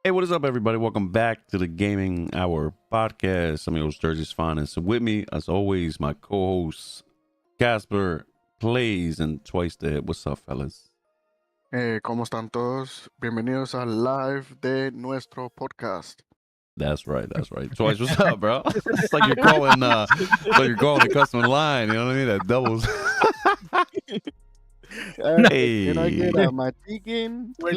Hey, what is up, everybody? Welcome back to the Gaming Hour Podcast. I'm your host, Jersey's Finest. And with me, as always, my co-host, Casper Plays and Twice Dead. What's up, fellas? ¿Cómo están todos? Bienvenidos al live de nuestro podcast. That's right. Twice, what's up, bro? It's like you're calling the customer line. You know what I mean? That doubles. Hey. Can I get my ticket? We're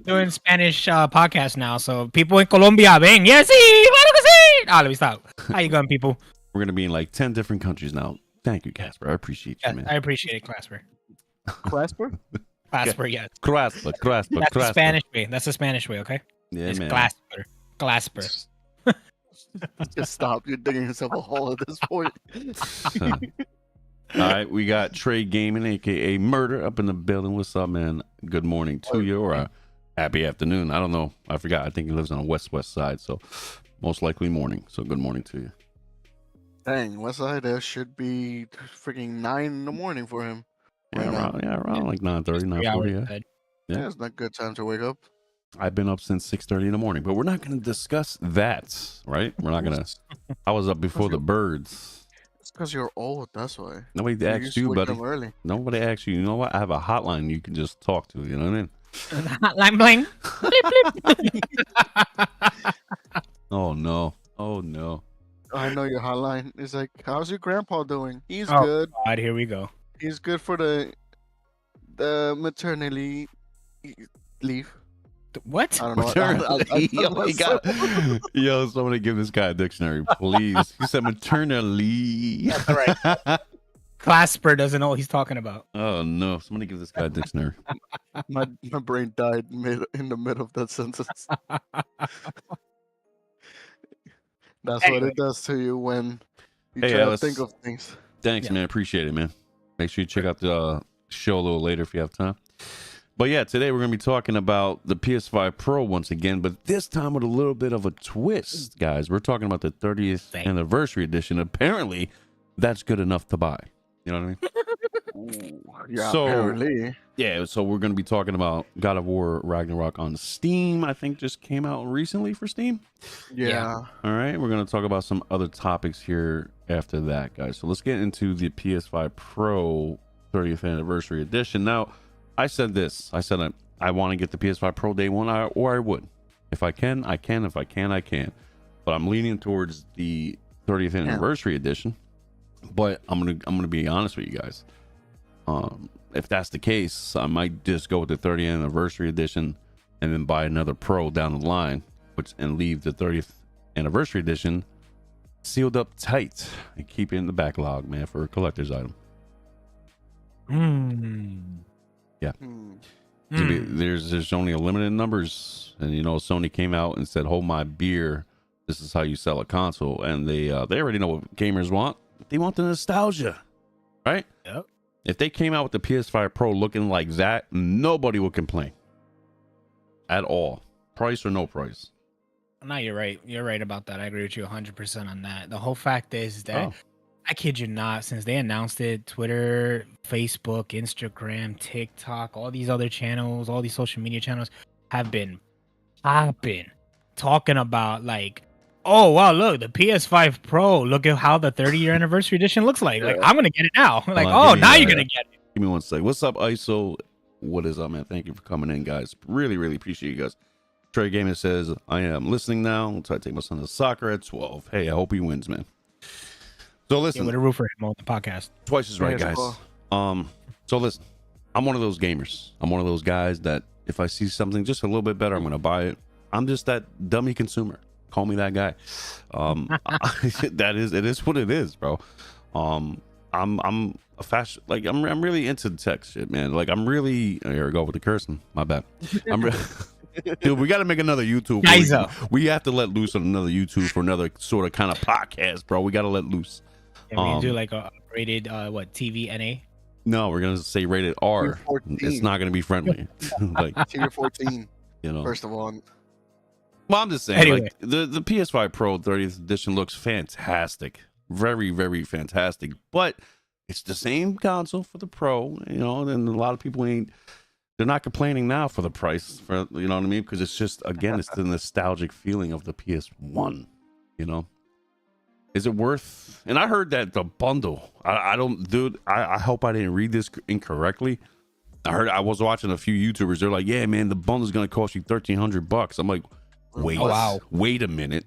doing Spanish podcast now, so people in Colombia, ven, yes, sí, claro que sí. Let me stop. How you going, people? We're gonna be in like 10 different countries now. Thank you, Casper. I appreciate you, man. I appreciate it, Clasper. Clasper? Clasper, yes. Clasper. That's the Spanish way. That's the Spanish way, okay? Yeah, it's man. Clasper. Just stop. You're digging yourself a hole at this point. All right, we got Trey Gaming, aka Murder, up in the building. What's up, man? Good morning to you, or happy afternoon. I don't know. I forgot. I think he lives on the west side, so most likely morning. So good morning to you. Dang, west side, there should be freaking 9 in the morning for him. Yeah, around like 9:30, 9:40. Yeah, it's not a good time to wake up. I've been up since 6:30 in the morning, but we're not going to discuss that, right? We're not going to. I was up before the birds. It's because you're old, that's why. Nobody asked you, buddy. Early. Nobody asked you. You know what? I have a hotline you can just talk to. You know what I mean? Hotline bling. Oh no. I know your hotline. It's like, how's your grandpa doing? He's Oh, good. God, here we go. He's good for the maternity leave. What? I don't know. Yo, somebody give this guy a dictionary, please. He said maternally. That's right. Clasper doesn't know what he's talking about. Oh no! Somebody give this guy a dictionary. My brain died in the middle of that sentence. That's what it does to you when you try to think of things. Thanks, man. Appreciate it, man. Make sure you check out the show a little later if you have time. But yeah, today we're going to be talking about the PS5 Pro once again, but this time with a little bit of a twist, guys. We're talking about the 30th anniversary edition. Apparently, that's good enough to buy. You know what I mean? Yeah, apparently. Yeah, so we're going to be talking about God of War Ragnarok on Steam. I think just came out recently for Steam. Yeah. All right, we're going to talk about some other topics here after that, guys. So let's get into the PS5 Pro 30th anniversary edition. Now, I said this. I said I want to get the PS5 Pro day one, or I would. If I can, I can. If I can, I can. But I'm leaning towards the 30th anniversary edition. But I'm gonna be honest with you guys. If that's the case, I might just go with the 30th anniversary edition and then buy another Pro down the line, and leave the 30th anniversary edition sealed up tight and keep it in the backlog, man, for a collector's item. Yeah. There's only a limited numbers, and Sony came out and said, "Hold my beer. This is how you sell a console." And they already know what gamers want. They want the nostalgia, right? Yep. If they came out with the PS5 Pro looking like that, nobody would complain at all, price or no price. No, you're right. You're right about that. I agree with you 100% on that. The whole fact is that. I kid you not, since they announced it, Twitter, Facebook, Instagram, TikTok, all these other channels, all these social media channels have been popping, talking about like, oh, wow, look, the PS5 Pro, look at how the 30-year anniversary edition looks like. Like, I'm going to get it now. Like, now you're going to get it. Give me one sec. What's up, ISO? What is up, man? Thank you for coming in, guys. Really, really appreciate you guys. Trey Gamer says, I am listening now. I'll try to take my son to soccer at 12. Hey, I hope he wins, man. So listen, with a roof for him on the podcast. Twice is right, guys. So listen, I'm one of those gamers. I'm one of those guys that if I see something just a little bit better, I'm gonna buy it. I'm just that dummy consumer. Call me that guy. It is what it is, bro. I'm a fashion, like I'm really into the tech shit, man. Like I'm really, here we go with the cursing. My bad. Dude, we got to make another YouTube. We have to let loose on another YouTube for another sort of kind of podcast, bro. We got to let loose. Can we do like a rated TV NA? No, we're gonna say rated R. It's not gonna be friendly. Like Tier 14. You know. First of all. Well, I'm just saying, anyway. Like the PS5 Pro 30th edition looks fantastic, very, very fantastic. But it's the same console for the Pro, and a lot of people ain't they're not complaining now for the price, for you know what I mean, because it's just, again, it's the nostalgic feeling of the PS1. You know, is it worth? And I heard that the bundle. I don't, dude. I hope I didn't read this incorrectly. I was watching a few YouTubers. They're like, yeah, man, the bundle's gonna cost you $1,300. I'm like, wait, wait a minute.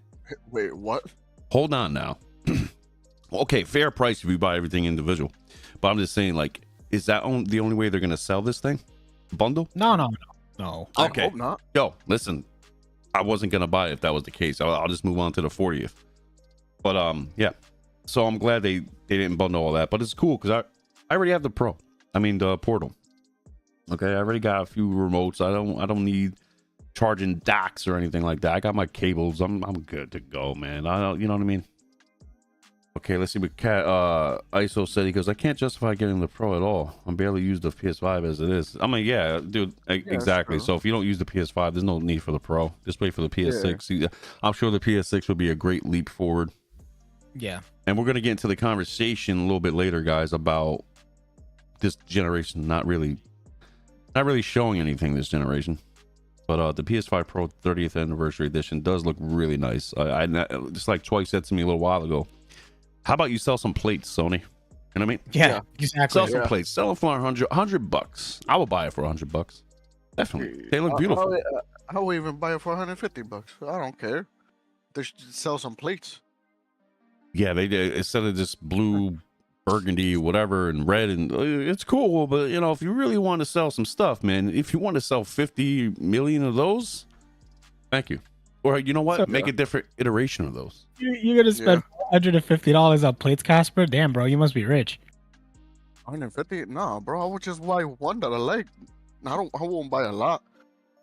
Wait, what? Hold on now. Okay, fair price if you buy everything individual. But I'm just saying, like, is that the only way they're gonna sell this thing? Bundle? No. Okay. I hope not. Yo, listen, I wasn't gonna buy it if that was the case. I'll just move on to the 40th. But yeah. So I'm glad they didn't bundle all that. But it's cool because I already have the Pro. I mean the Portal. Okay, I already got a few remotes. I don't need charging docks or anything like that. I got my cables. I'm good to go, man. I don't, you know what I mean? Okay, let's see what ISO said. He goes, I can't justify getting the Pro at all. I'm barely used the PS5 as it is. I mean, yeah, dude, exactly. So if you don't use the PS5, there's no need for the Pro. Just wait for the PS6. Yeah. I'm sure the PS6 would be a great leap forward. Yeah. And we're gonna get into the conversation a little bit later, guys, about this generation not really showing anything this generation. But the PS5 Pro 30th anniversary edition does look really nice. I just like Choi said to me a little while ago, how about you sell some plates, Sony? You know what I mean? Yeah, exactly. Sell some plates. Sell them for $100. I will buy it for $100. Definitely. They look beautiful. I will even buy it for $150. I don't care. They should sell some plates. Yeah, they did. Instead of just blue, burgundy, whatever, and red, and it's cool. But you know, if you really want to sell some stuff, man, if you want to sell 50 million of those, thank you. Or you know what? Make a different iteration of those. You're gonna spend $150 on plates, Casper? Damn, bro, you must be rich. 150? No, bro. I would just buy one that I like. I won't buy a lot.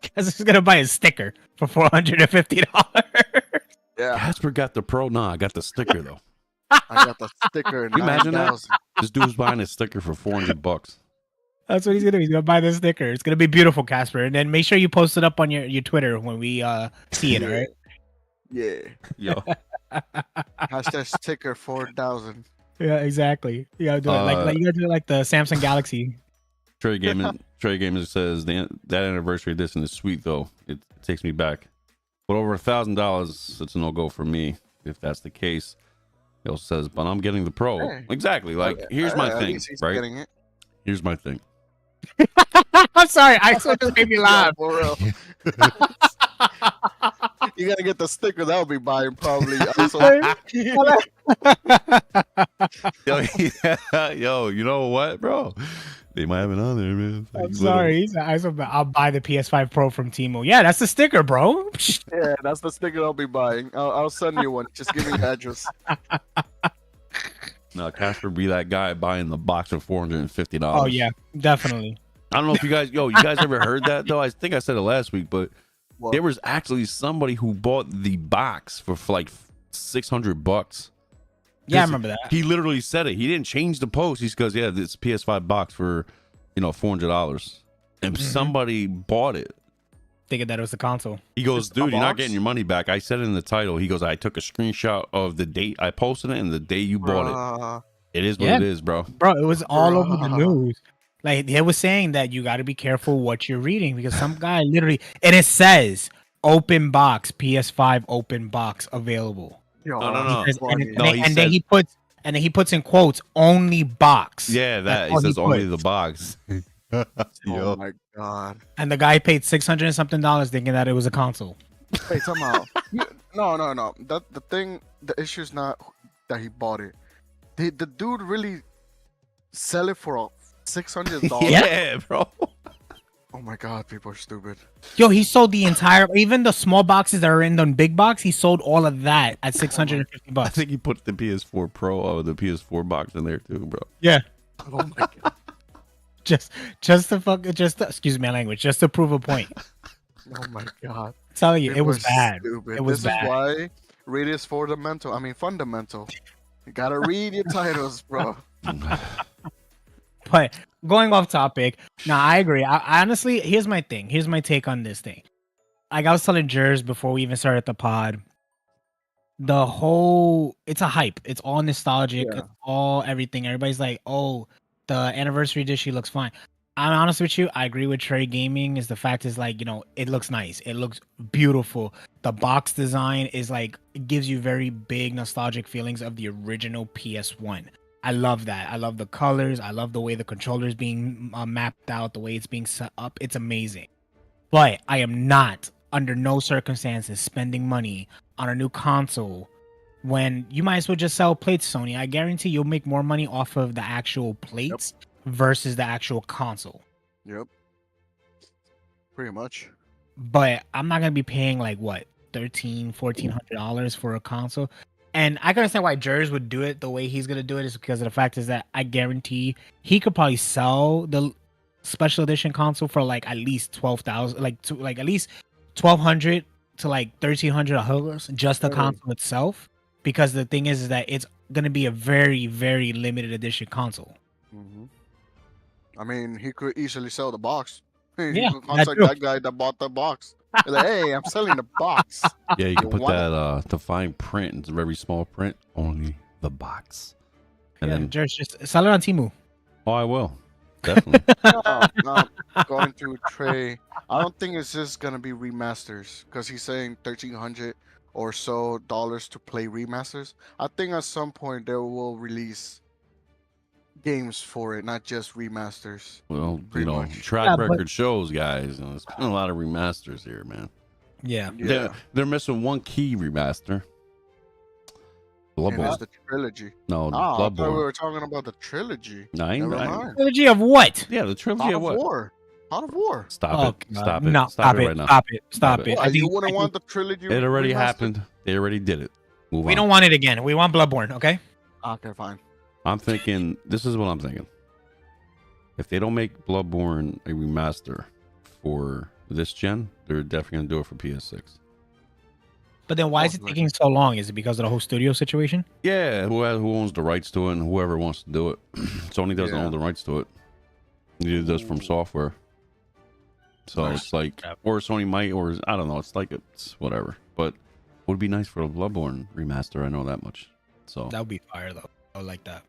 Because he's gonna buy a sticker for $450. Yeah. Casper got the Pro. Nah, I got the sticker though. I got the sticker. Can you imagine that? This dude's buying a sticker for $400. That's what he's gonna do. He's gonna buy the sticker. It's gonna be beautiful, Casper. And then make sure you post it up on your Twitter when we see it, all right? Yeah. Yo. Hashtag sticker 4,000. Yeah, exactly. You gotta do it like you gotta do it like the Samsung Galaxy. Trey Gamer says that anniversary edition is sweet though. It takes me back. But over $1,000, it's a no-go for me if that's the case. He also says, but I'm getting the Pro. Hey. Exactly. Like, here's my thing, right? Here's my thing. I'm sorry, I just made me laugh. For real. You gotta get the sticker that I'll be buying probably. Yo, you know what, bro? They might have it on there, man. I'm sorry. I'll buy the PS5 Pro from Timo. Yeah, that's the sticker, bro. Yeah, that's the sticker I'll be buying. I'll send you one. Just give me the address. No, Casper be that guy buying the box for $450. Oh yeah, definitely. I don't know if you guys, you guys ever heard that though? I think I said it last week, but there was actually somebody who bought the box for like $600. Yeah, I remember that. He literally said it. He didn't change the post. He goes, "Yeah, this PS5 box for, $400," and somebody bought it, thinking that it was the console. He goes, "Dude, you're not getting your money back." I said it in the title. He goes, "I took a screenshot of the date I posted it and the day you bought it. It is what it is, bro." Bro, it was all over the news. Like they was saying that you got to be careful what you're reading because some guy literally, and it says open box PS5 open box available. No. And then he puts in quotes only box. Yeah, that he says only the box. Oh my god! And the guy paid $600 and something thinking that it was a console. Wait, come out. No. The issue is not that he bought it. Did the dude really sell it for $600? Yeah, bro. Oh my god, people are stupid. Yo, he sold the entire, even the small boxes that are in the big box. He sold all of that at $650. I think he put the PS4 Pro or the PS4 box in there too, bro. Yeah. Oh my god. just to excuse my language, just to prove a point. Oh my god. I'm telling you, People it was bad. Stupid. It was this bad. Is why read is fundamental. You gotta read your titles, bro. But going off topic, no, I agree. I honestly, here's my thing. Here's my take on this thing. Like I was telling Jers before we even started the pod, it's a hype. It's all nostalgic. Yeah. It's all everything. Everybody's like, oh, the anniversary edition looks fine. I'm honest with you. I agree with Trey Gaming. Is the fact is like, it looks nice. It looks beautiful. The box design is like, it gives you very big nostalgic feelings of the original PS1. I love that. I love the colors. I love the way the controller is being mapped out, the way it's being set up. It's amazing. But I am not, under no circumstances, spending money on a new console when you might as well just sell plates, Sony. I guarantee you'll make more money off of the actual plates versus the actual console. Yep. Pretty much. But I'm not gonna be paying like what, $1,400 for a console. And I can understand why Jers would do it the way he's gonna do it, is because of the fact is that I guarantee he could probably sell the special edition console for like at least 12,000, like at least 1,200 to like 1,300 dollars just the console itself. Because the thing is that it's gonna be a very, very limited edition console. Mm-hmm. I mean, he could easily sell the box. Yeah, could contact that guy that bought the box. Be like, hey, I'm selling the box. Yeah, you can put that the fine print. It's a very small print. Only the box. And then just sell it on Temu. Oh, I will. Definitely. Going to Trey. I don't think it's just gonna be remasters because he's saying $1,300 or so to play remasters. I think at some point they will release games for it, not just remasters. Well, Pretty much. track record shows, guys. There's been a lot of remasters here, man. Yeah. They're missing one key remaster. And that's the trilogy. No, I thought we Bloodborne. were talking about the trilogy. No, Never mind. Trilogy of what? Yeah, the trilogy of what? War. God of War. Stop it. Stop it. No, Stop it right now. Stop it. What, you wouldn't want the trilogy? It already remastered? happened. They already did it. Move on. We don't want it again. We want Bloodborne, okay? Okay, fine. I'm thinking, this is what I'm thinking. If they don't make Bloodborne a remaster for this gen, they're definitely going to do it for PS6. But then why is it taking so long? Is it because of the whole studio situation? Yeah, who owns the rights to it and whoever wants to do it. Sony doesn't own the rights to it. Neither does From Software. So it's like, or Sony might, or I don't know. It's like, it's whatever. But it would be nice for a Bloodborne remaster. I know that much. So that would be fire, though. I would like that.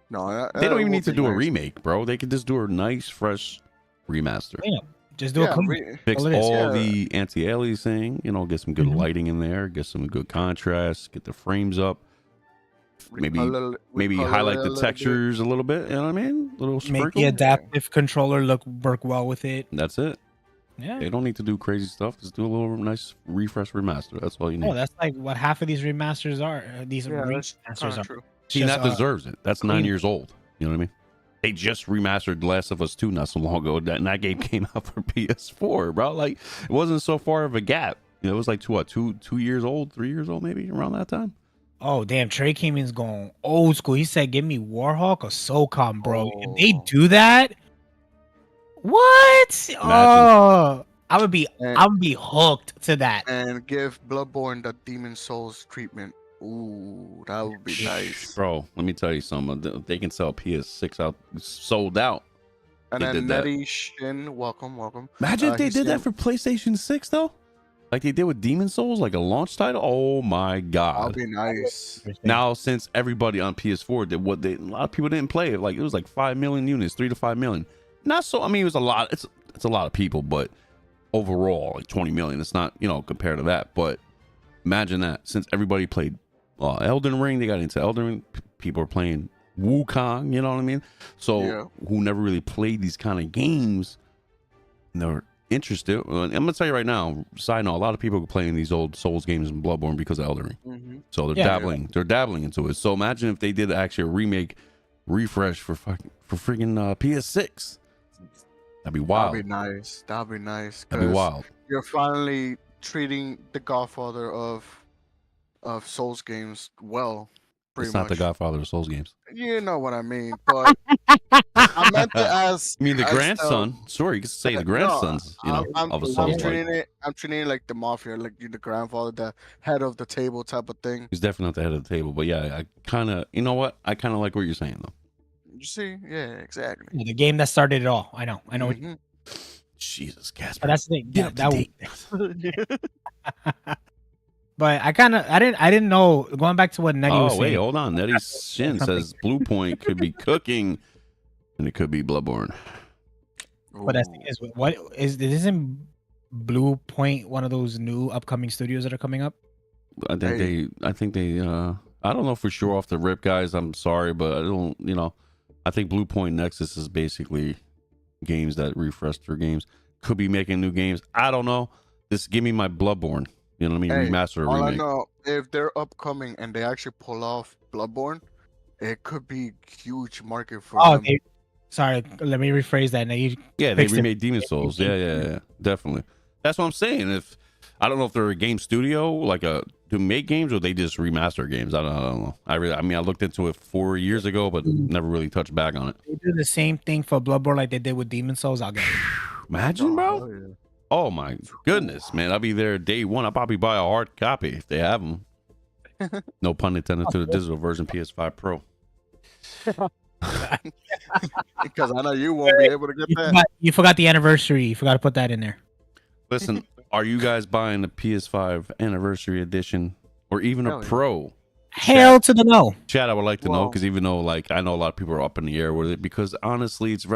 No, they don't even need to do a remake, bro. They could just do a nice, fresh remaster. Yeah, just do a clean. Fix all the anti-aliasing, get some good lighting in there, get some good contrast, get the frames up. Maybe highlight the textures a little bit. You know what I mean? A little sprinkle. Make the adaptive controller work well with it. That's it. Yeah. They don't need to do crazy stuff. Just do a little nice refresh remaster. That's all you need. Oh, that's like what half of these remasters are. These remasters are. True. See, that deserves it. That's 9 years old. You know what I mean? They just remastered Last of Us 2 not so long ago. That game came out for PS4, bro. Like, it wasn't so far of a gap. It was like 2 years old, 3 years old, maybe around that time. Oh, damn. Trey Kamen's going old school. He said, give me Warhawk or SOCOM, bro. If they do that, what? Imagine. Oh, I would be hooked to that. And give Bloodborne the Demon Souls treatment. Ooh, that would be nice. Bro, let me tell you something. They can sell PS6 out, sold out. And then Nettie Shin, welcome. Imagine if they did that for PlayStation 6, though. Like they did with Demon Souls, like a launch title. Oh my God. That'd be nice. Now, since everybody on PS4 did a lot of people didn't play it. Like it was like 5 million units, 3 to 5 million. Not so, I mean, it was a lot. It's a lot of people, but overall, like 20 million. It's not, compared to that. But imagine that since everybody played Elden Ring, they got into Elden Ring. People are playing Wukong, you know what I mean? So who never really played these kind of games, they're interested. I'm gonna tell you right now, side note, a lot of people are playing these old Souls games and Bloodborne because of Elden Ring. Mm-hmm. So they're dabbling into it. So imagine if they did actually a remake, refresh for freaking PS6. That'd be wild. That'd be nice. That'd be wild. You're finally treating the Godfather of Souls games well. It's not the Godfather of Souls games. You know what I mean, but I meant it as. You mean the grandson? Sure, you can say the grandsons. Of a Souls. I'm treating it like the mafia, like the grandfather, the head of the table type of thing. He's definitely not the head of the table, but yeah, I kind of, you know what? I kind of like what you're saying though. You see, yeah, exactly. Yeah, the game that started it all. I know. Mm-hmm. Jesus, Casper. But that's the thing. But I didn't know. Going back to what Nettie was saying. Oh wait, hold on. Nettie Shin says Blue Point could be cooking, and it could be Bloodborne. But the thing is, what isn't Blue Point one of those new upcoming studios that are coming up? I think they I don't know for sure off the rip, guys. I'm sorry, but I don't, I think Blue Point Nexus is basically games that refresh their games. Could be making new games. I don't know. Just give me my Bloodborne. You know what I mean? Remaster or all remake. I know, if they're upcoming and they actually pull off Bloodborne, it could be huge market for them. Sorry, let me rephrase that. Now they remade Demon Souls. Yeah, definitely. That's what I'm saying. If I don't know if they're a game studio, like to make games, or they just remaster games. I don't know. I looked into it 4 years ago, but never really touched back on it. They do the same thing for Bloodborne like they did with Demon Souls. I'll get it. Imagine, bro. Oh my goodness, man! I'll be there day one. I'll probably buy a hard copy if they have them. No pun intended to the digital version PS5 Pro. Because I know you won't be able to get that. You forgot the anniversary. You forgot to put that in there. Listen, are you guys buying the PS5 Anniversary Edition or even a Pro? Hell to the no. Chad, I would like to know, because even though I know a lot of people are up in the air with it, because honestly, it's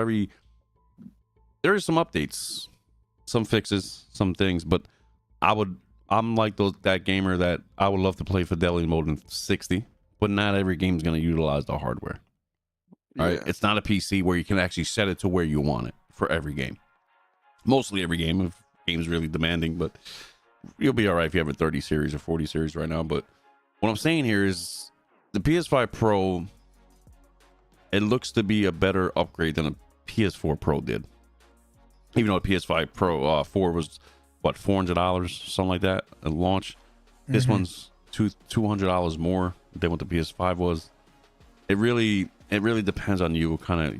there are some updates, some fixes, some things, but I'm like that gamer that I would love to play Fidelity mode in 60, but not every game is going to utilize the hardware. All right, it's not a PC where you can actually set it to where you want it for every game. Mostly every game, if game's really demanding, but you'll be all right if you have a 30 series or 40 series right now. But what I'm saying here is the PS5 Pro, it looks to be a better upgrade than a PS4 Pro did. Even though a PS5 Pro 4 was what, $400, something like that at launch. This one's $200 more than what the PS5 was. It really depends on you, kind of,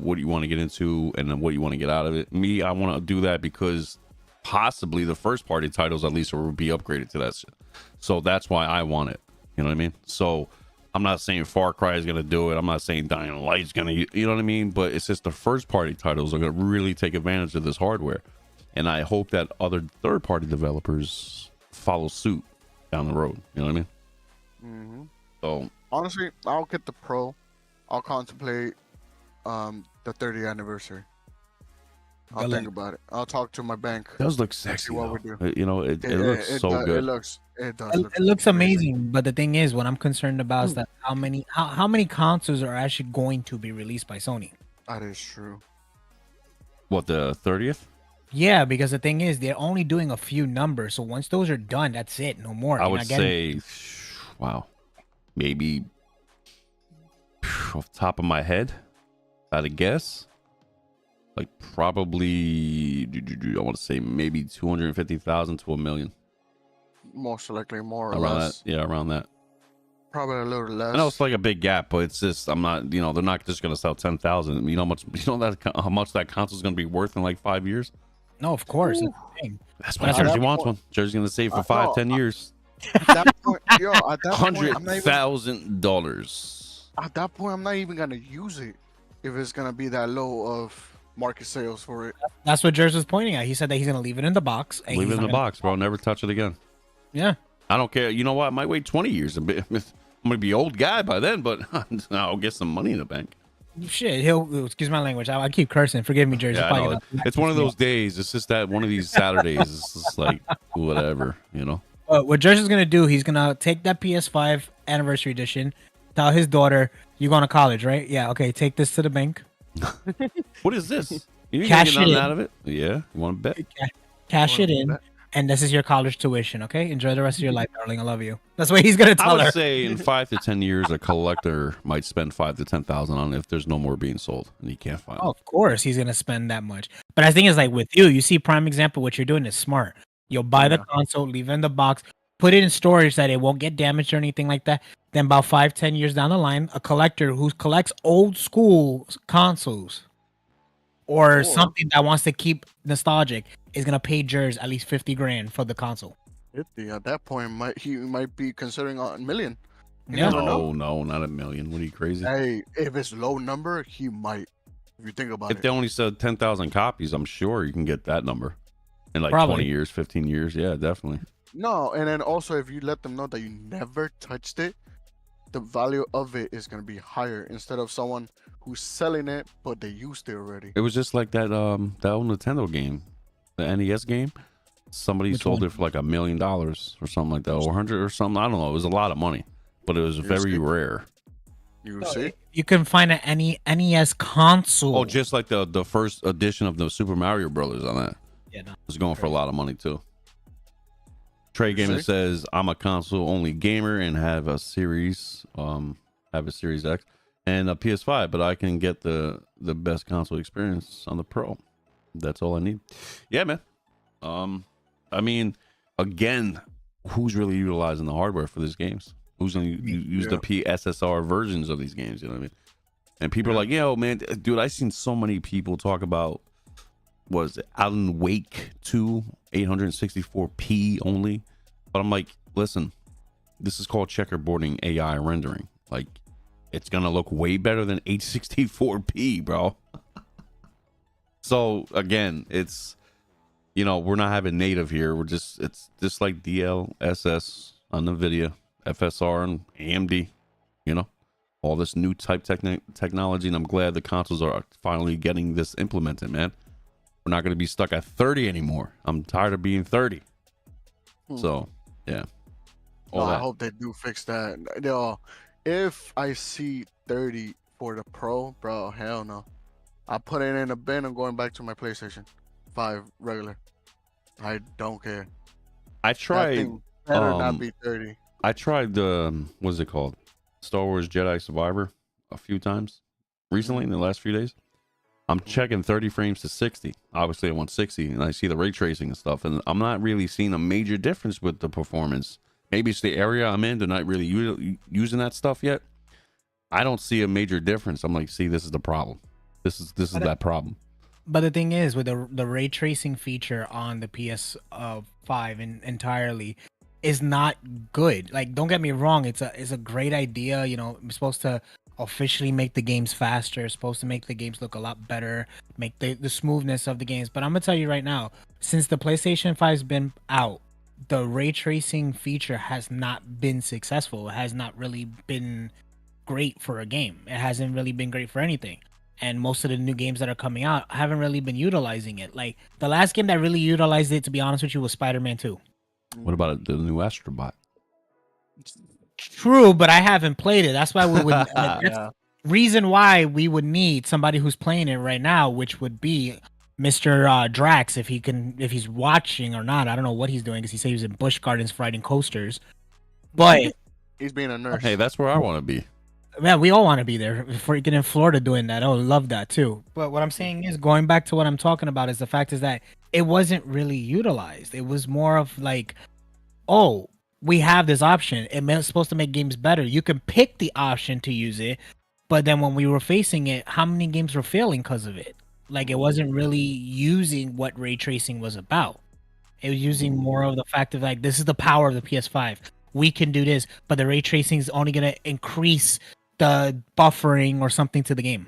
what you want to get into and then what you want to get out of it. Me, I want to do that because possibly the first party titles at least will be upgraded to that shit. So that's why I want it. You know what I mean? So I'm not saying Far Cry is going to do it. I'm not saying Dying Light's going to, you know what I mean? But it's just the first party titles are going to really take advantage of this hardware. And I hope that other third party developers follow suit down the road. You know what I mean? So honestly, I'll get the Pro. I'll contemplate the 30th anniversary. I'll think about it. I'll talk to my bank. It does look sexy. What we do. It looks so good. It looks amazing. But the thing is, what I'm concerned about is that how many consoles are actually going to be released by Sony? That is true. What, the 30th? Yeah, because the thing is, they're only doing a few numbers. So once those are done, that's it. No more. I would say, wow, maybe off the top of my head, I'd guess, like probably, I want to say maybe 250,000 to 1 million. Most likely more or around less. That. Yeah, around that. Probably a little less. I know it's like a big gap, but it's just, I'm not, they're not just going to sell 10,000. You know how much that console is going to be worth in like 5 years? No, of course. That's why Jersey wants one. Jersey's going to save for 5-10 years. At that point, $100,000. At that point, I'm not even gonna use it if it's gonna be that low of market sales for it. That's what Jerz was pointing at. He said that he's gonna leave it in the box. Leave it in the box, bro. Never touch it again. Yeah. I don't care. You know what? I might wait 20 years. I'm gonna be an old guy by then, but I'll get some money in the bank. Shit, excuse my language. I keep cursing. Forgive me, Jersey. Yeah, it's one of those days. It's just that one of these Saturdays. It's just like whatever, What Jersey's gonna do? He's gonna take that PS5 Anniversary Edition. Tell his daughter, "You're going to college, right? Yeah, okay. Take this to the bank. What is this? You cash get it out of it? Yeah, you want to bet? Cash it in, and this is your college tuition. Okay, enjoy the rest of your life, darling. I love you." That's what he's gonna tell her. I would say in 5 to 10 years, a collector might spend 5 to 10,000 on it if there's no more being sold and he can't find. Oh, of course, he's gonna spend that much. But I think it's like with you see, prime example. What you're doing is smart. You'll buy the console, leave it in the box, put it in storage that it won't get damaged or anything like that. Then about 5-10 years down the line, a collector who collects old school consoles or something that wants to keep nostalgic is gonna pay Jers at least 50 grand for the console. 50 at that point, he might be considering $1 million. No, not $1 million. What are you, crazy? Hey, if it's low number, he might. If you think about it. If they only sell 10,000 copies, I'm sure you can get that number in like 20 years, 15 years. Yeah, definitely. No, and then also if you let them know that you never touched it, the value of it is going to be higher instead of someone who's selling it, but they used it already. It was just like that old Nintendo game, the NES game. Somebody Which sold one? it for like $1 million or something like that, or 100 or something. I don't know. It was a lot of money, but it was very rare. You see? You can find an NES console. Oh, just like the first edition of the Super Mario Brothers on that. Yeah, no. It was going for a lot of money too. Trey You Gamer see? says, I'm a console only gamer and have a Series X and a PS5, but I can get the best console experience on the Pro. That's all I need. Yeah, man. I mean, again, who's really utilizing the hardware for these games? Who's going to use the PSSR versions of these games? You know what I mean? And people are like, yo, man, dude, I've seen so many people talk about, was it Alan Wake 2, 864p only? But I'm like, listen, this is called checkerboarding AI rendering. Like, it's going to look way better than 864p, bro. So, again, it's, you know, we're not having native here. It's just like DLSS on NVIDIA, FSR and AMD, you know, all this new type technology. And I'm glad the consoles are finally getting this implemented, man. We're not going to be stuck at 30 anymore. I'm tired of being 30. So, yeah. I hope they do fix that. Yo, if I see 30 for the Pro, bro, hell no. I put it in a bin. I'm going back to my PlayStation 5 regular. I don't care. I tried. That thing better not be 30. I tried the what's it called, Star Wars Jedi Survivor, a few times recently in the last few days. I'm checking 30 frames to 60. Obviously, I want 60, and I see the ray tracing and stuff, and I'm not really seeing a major difference with the performance. Maybe it's the area I'm in; they're not really using that stuff yet. I don't see a major difference. I'm like, see, this is the problem. This is that problem. But the thing is, with the ray tracing feature on the PS5 entirely is not good. Like, don't get me wrong, it's a great idea. You know, it's supposed to officially make the games faster. It's supposed to make the games look a lot better, make the smoothness of the games. But I'm gonna tell you right now, since the PlayStation 5's been out, the ray tracing feature has not been successful. It has not really been great for a game. It hasn't really been great for anything. And most of the new games that are coming out haven't really been utilizing it. Like, the last game that really utilized it, to be honest with you, was Spider-Man 2. What about the new Astrobot? True, but I haven't played it. That's why we would. That's reason why we would need somebody who's playing it right now, which would be Mr. Drax, if he's watching or not. I don't know what he's doing because he said he was in Busch Gardens riding coasters. But he's being a nurse. Hey, that's where I want to be. Man, we all want to be there. Freaking in Florida doing that. I would love that too. But what I'm saying is, going back to what I'm talking about, is the fact is that it wasn't really utilized. It was more of like, oh, we have this option. It's supposed to make games better. You can pick the option to use it, but then when we were facing it, how many games were failing because of it? Like, it wasn't really using what ray tracing was about. It was using more of the fact of like, this is the power of the PS5. We can do this, but the ray tracing is only going to increase the buffering or something to the game.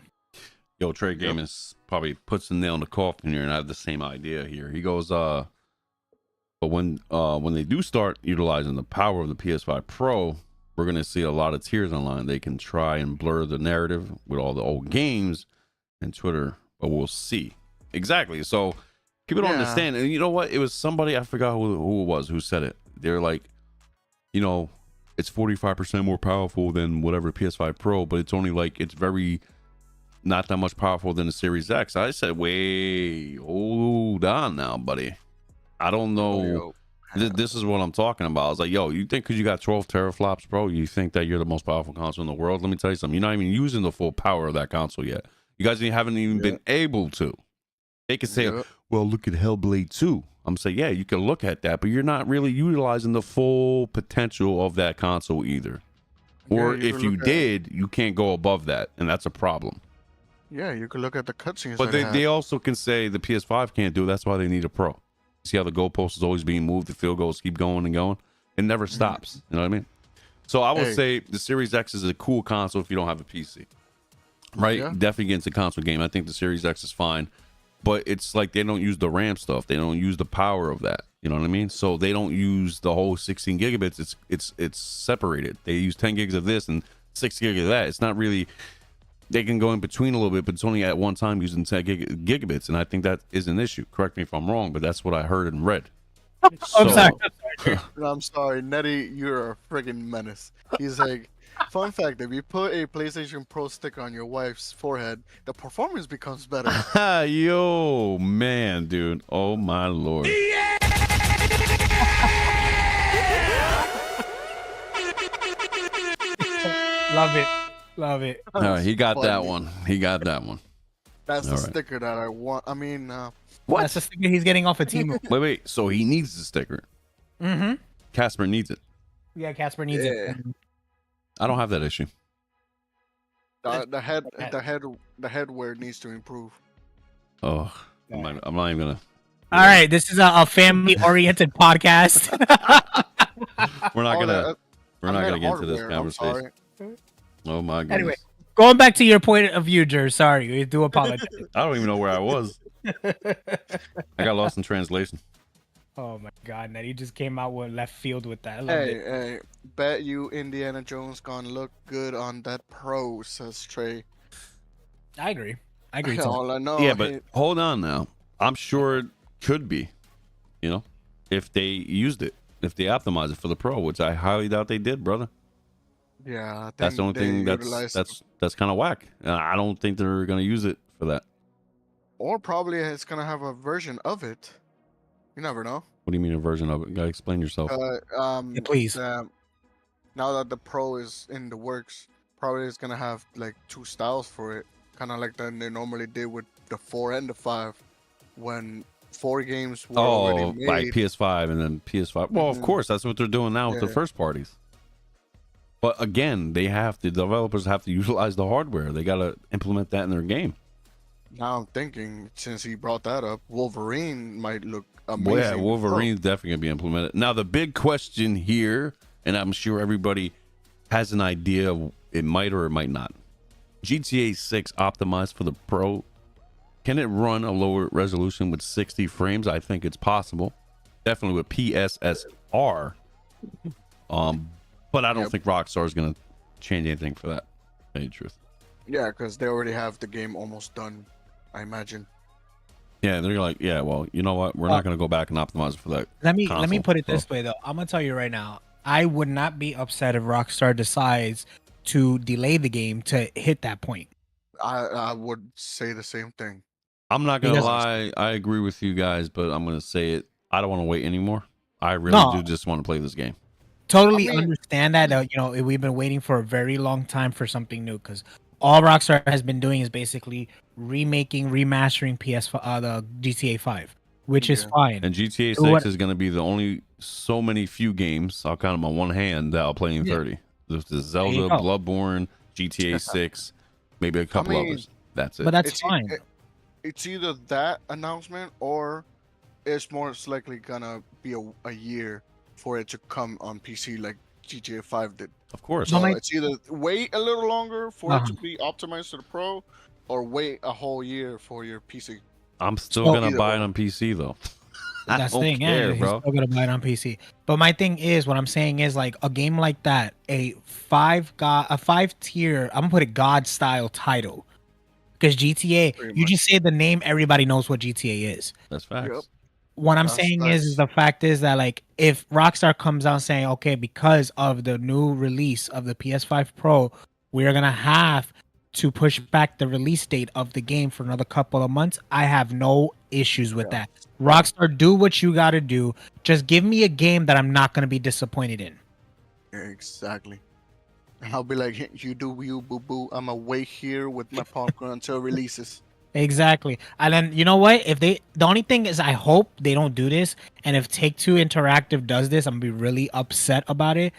Yo, Trey Gamers probably puts the nail in the coffin here, and I have the same idea here. He goes, but when they do start utilizing the power of the PS5 Pro, we're gonna see a lot of tears online. They can try and blur the narrative with all the old games and Twitter, but we'll see. Exactly. So people don't understand. And you know what? It was somebody, I forgot who it was, who said it. They're like, you know, it's 45% more powerful than whatever PS5 Pro, but it's only like, it's very not that much powerful than the Series X. I said, wait, hold on now, buddy. I don't know. This is what I'm talking about. I was like, yo, you think because you got 12 teraflops, bro, you think that you're the most powerful console in the world? Let me tell you something. You're not even using the full power of that console yet. You guys haven't even been able to. They could say, well, look at Hellblade 2. I'm saying, yeah, you can look at that, but you're not really utilizing the full potential of that console either. Or if you did, you can't go above that, and that's a problem. Yeah, you could look at the cutscenes. But they also can say the PS5 can't do it. That's why they need a Pro. See how the goalpost is always being moved, the field goals keep going and going. It never stops. You know what I mean? So I would say the Series X is a cool console if you don't have a PC. Right? Yeah. Definitely get into console game. I think the Series X is fine. But it's like they don't use the RAM stuff. They don't use the power of that. You know what I mean? So they don't use the whole 16 gigabits. It's separated. They use 10 gigs of this and 6 gigs of that. It's not really they can go in between a little bit, but it's only at one time using 10 gigabits, and I think that is an issue. Correct me if I'm wrong, but that's what I heard and read. I'm sorry. I'm sorry, Nettie, you're a friggin' menace. He's like, fun fact: if you put a PlayStation Pro sticker on your wife's forehead, the performance becomes better. Yo, man, dude. Oh my lord. Love it. All right, he got that Funny. one. He got that one. That's the All right. sticker that I want. I mean, What? That's the sticker he's getting off of Timo. Wait. So he needs the sticker. Mm-hmm. Casper needs it. Yeah, Casper needs it. I don't have that issue. the headwear needs to improve. Oh, I'm not even gonna. All right, this is a family-oriented podcast. We're not Oh, gonna. We're I not meant gonna get into this hardware, I'm conversation. sorry. Oh my goodness. Anyway. Going back to your point of view, Jer. Sorry, we do apologize. I don't even know where I was. I got lost in translation. Oh my God, Ned, you just came out with left field with that. I loved it. Hey, bet you Indiana Jones gonna look good on that Pro, says Trey. I agree. Too. All I know. Yeah, but hold on now. I'm sure it could be, if they used it, if they optimized it for the Pro, which I highly doubt they did, brother. yeah, I think That's the only thing that's kind of whack. I don't think they're gonna use it for that. or probably it's gonna have a version of it. You never know. What do you mean a version of it? You gotta explain yourself. Yeah, please. Now that the Pro is in the works, probably it's gonna have like two styles for it, kind of like they normally did with the 4 and the 5, when 4 games were already made. Like PS5 and then PS5. Well, of course, that's what they're doing now with the first parties. But again, the developers have to utilize the hardware. They gotta implement that in their game. Now I'm thinking, since he brought that up, Wolverine might look amazing. Well, yeah, Wolverine's definitely gonna be implemented. Now, the big question here, and I'm sure everybody has an idea, it might or it might not. GTA 6 optimized for the Pro. Can it run a lower resolution with 60 frames? I think it's possible. Definitely with PSSR. But I don't think Rockstar is gonna change anything for that. To tell you the truth. Yeah, because they already have the game almost done, I imagine. Yeah, they're like, yeah, well, you know what? We're not gonna go back and optimize it for that. Let me console, put it this way though. I'm gonna tell you right now. I would not be upset if Rockstar decides to delay the game to hit that point. I would say the same thing. I'm not gonna lie. I agree with you guys, but I'm gonna say it. I don't want to wait anymore. I really do just want to play this game. Totally understand that. We've been waiting for a very long time for something new because all Rockstar has been doing is basically remastering the GTA 5, which is fine. And GTA 6 is going to be the only so many few games, I'll count them on one hand, that I'll play in 30. There's the Zelda, Bloodborne, GTA 6, maybe a couple others. That's it. But that's fine. It's either that announcement or it's most likely gonna be a year for it to come on PC like GTA 5 did. Of course. So it's either wait a little longer for it to be optimized to the Pro, or wait a whole year for your PC. I'm still gonna buy it on PC though. That's the thing, bro. He's still gonna buy it on PC. But my thing is, what I'm saying is, like a game like that, a 5-tier, I'm gonna put a God style title, because GTA, you just say the name, everybody knows what GTA is. That's facts. Yep. What I'm saying is the fact is that, like, if Rockstar comes out saying, okay, because of the new release of the PS5 Pro, we're gonna have to push back the release date of the game for another couple of months, I have no issues with that. Rockstar, do what you gotta do. Just give me a game that I'm not gonna be disappointed in. Exactly. I'll be like, you do you, boo boo. I'm gonna wait here with my popcorn until it releases. Exactly. And then, you know what? The only thing is, I hope they don't do this. And if Take-Two Interactive does this, I'm gonna be really upset about it.